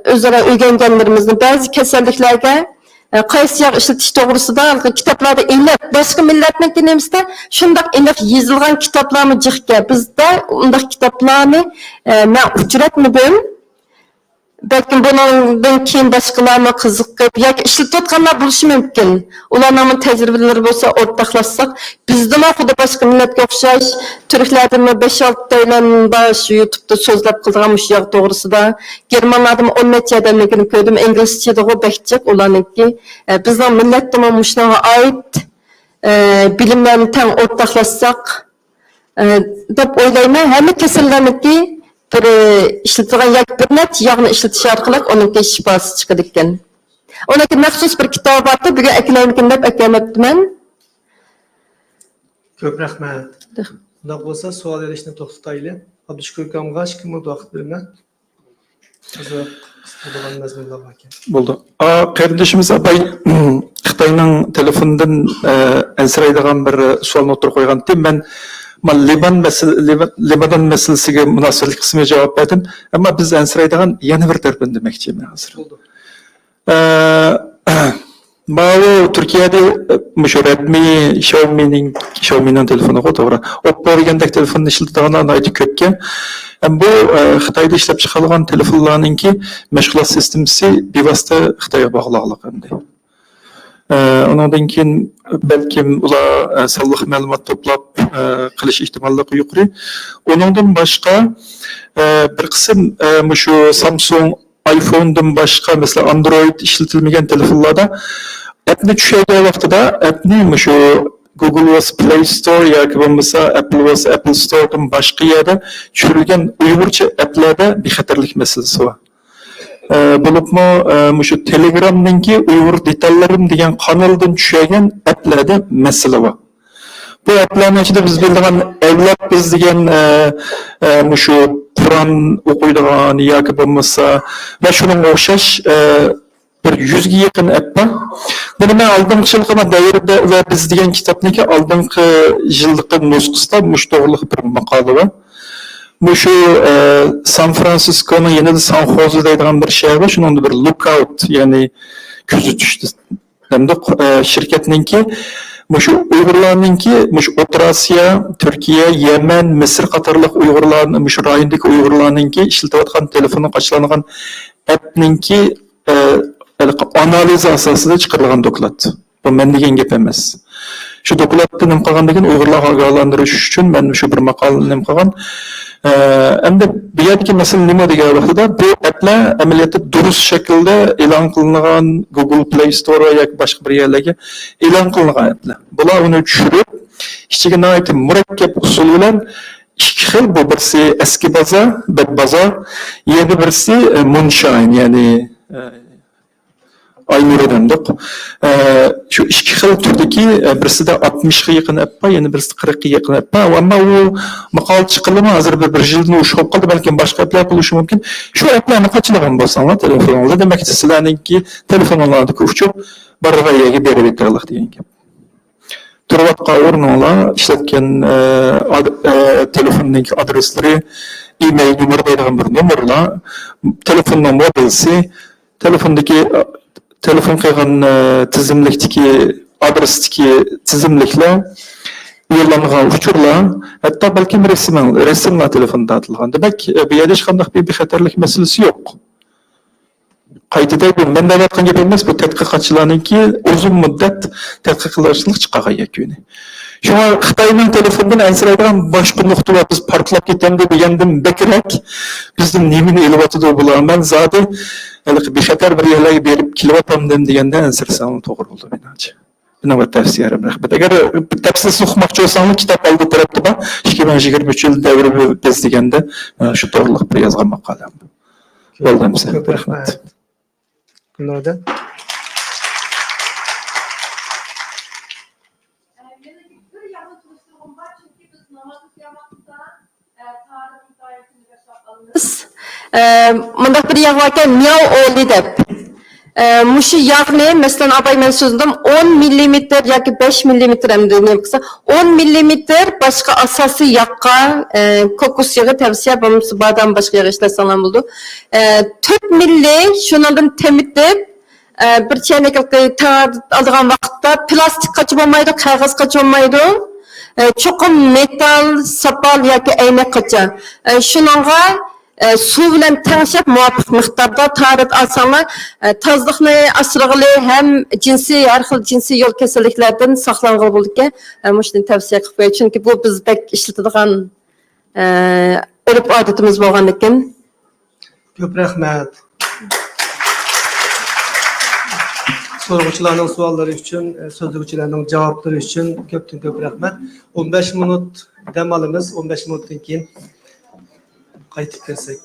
özara öğrengenlerimizin bazı kesinliklerge qaysi yağ işletiş doğrusunda kitaplarda eylep başka milletmek denemizde şundak eylep yazılgan kitaplarımı çıkke bizde ondak kitaplarını ben uçuratmadım. Belki bundan keyin başkalarına kızıqıp yoki işletayotganlar bo'lishi mumkin. Ularning tecrübeleri bo'lsa o'rtoqlashsak, bizdan xuddi boshqa millatga o'xshash turklardan 5-6 taylan shu YouTube'da so'zlab qilgan shu yoq to'g'risida. Germanlardan 10 necha odamlarni ko'rdim, inglizchada o'bakchik ularniki. Bizning millatdan shunga oid bilimlarni tang o'rtoqlashsak deb o'ylayman. Hamma kasallarniki bir işletilen yak bir net yağını işletiş arkalık onunki şifası çıkıdıkken. Onunki məxsus bir kitap vardı, bir gün ekonomikini hep eklemettim ben. Köp rahmet. Bundan olsa sual edişini toxtaylı. Abdüşkür Kamğa şikimi vaqt verme. Özü kısıtlıdan mezmunlar varken. Buldu. Kardeşimiz Abay Xitayning telefonundan ensiraydigan bir sualni o'tirib qo'ygan edim. Ben Libanon meselesiga munosabatli qismiga javob berdim. Ammo biz ensiraydigan yana bir tarafini demoqchiman hozir. Ma'lu Turkiyada shu Redmi, Xiaomi'ning telefoni to'g'ri. Oppo degandek telefonni ishlatadiganlar aytib ko'pkan. Bu Xitoyda ishlab chiqarilgan telefonlarningki mashg'ulot sistemasi bevosita Xitoyga bog'liqlik endi. Ondan keyin balkim ular sonliq ma'lumot to'plab qilish ehtimolligi yuqori. Ondan boshqa bir qism shu Samsung iPhone'dan boshqa mesela Android ishlatilmagan telefonlarda appni tushirgan vaqtida appni shu Google was Play Store yoki bo'lmasa Apple was Apple Store'dan boshqa yerda tushirilgan Uyg'urcha applarda bexatarlik masalasi bor. Bo'libmi shu Telegram'dagi Uyg'ur detallarim degan kanaldan tushgan applarda masala bor. Bu applarning ichida biz biladigan avlod biz degan shu Qur'on o'qiydigan yoki bo'lmasa va shunga o'xshash bir 100 ga yaqin app bor. Buni men oldingi yilgi davrda va biz degan kitobniki oldingi yillik nusxasida mush to'g'riliq bir maqola bor. Şu San Francisco'nun yanında San Jose deydigan bir şehir var. Şunun bir lookout yani közü düştü. Hem de şirketninki şu Uygurlarninki şu Orta Asya, Türkiye, Yemen, Mısır qatarlıq Uygurlarning şu rayondagi Uygurlarninki işletilayotgan telefonu qaçılangan appninki analiz asosida chiqarilgan doklad. Bu men degan gap emas. Şu dokladda nim qilgandan Uygurlarga ogohlantirish uchun men shu bir maqolani nim qilgan. Endi bu yerdagi masala nima degan vaqtida bu applar amaliyotda durust shaklda e'lon qilingan Google Play Store yoki boshqa bir yerlarga e'lon qilingan applar. Bular uni tushirib, ichiga nihoyatda murakkab usul bilan ikki xil, bu birisi eski bozor, bozor, yana birisi moonshine, ya'ni aynur edendik. Şu iki xil turdaki birisi de 60'a yakın app var, yani birisi 40'a yakın app var. Ama o makal çıkılımı hazır bir jildin uşup kaldı, belki başka applar buluşu mümkün. Şu applarını kaçılagan bolsanlar telefonlarda, demek ki sizlerinki telefonlardaki uçup barıgayıya berip ettirlik diyen gibi. Turvatqa ornala işletken telefondaki adresleri, e-mail numara deydigan bir numarla, telefonun mobilsi, telefondaki telefon qilgan tizimlikdagi adresdagi tizimliklar yo'llangan uchurlar hatto balkim rasmlar telefonda atilgan. Demak, bu yerda hech qanday bir bexatarlik masalasi yo'q. Qaytida men aytgan gap emas, bu tadqiqotchilarningki uzun muddat tadqiqotchilik chiqargan yakuni. Shunga Xitoyning telefondan ansiraydigan boshqa nuqta va biz portlab ketganda degandan bekrak bizning nimani elyotidi bular. Men zodi bexatar bir yerlarga berib kelyapman deganda ansirsam to'g'ri bo'ldi menimcha. Buni tavsiyalarim rahmat. Agar tafsil o'qimoqchi bo'lsangiz kitob oldi tarafda bor. 2023 yil davri biz deganda shu to'g'riliq bir yozgan maqolam. Bo'ldim sen. Rahmat. Gulnoda. Mundaq bir yağ varken miyav oğlu deb. Muşu yağni, mesela abay men sözüm 10 mm yoki 5 mm emdi ne qilsa 10 mm başqa asosiy yaqqa kokos yağı tavsiya bo'lmasa badam boshqa yağ ishlasalar bo'ldi. 4 milli shundan temitib bir chaynak aldigan vaqtda plastik qochib olmaydi, qog'oz qochib olmaydi. Cho'qim metal, sapal yoki aynak qocha. Shuningga su bilan tengshab muvofiq miqdorda tarit olsanglar tozlikni asrag'ili ham jinsiy har xil jinsiy yo'l kasalliklardan saqlangan bo'ldi. Mushuni tavsiya qilib qo'yaman, chunki bu biz bek ishlatadigan urf odatimiz bo'lgan ekan. Ko'p rahmat. So'rovchilarning savollari uchun, so'zlovchilarning javoblari uchun ko'p rahmat. 15 minut dam olamiz, 15 minutdan keyin qaytib kelsak.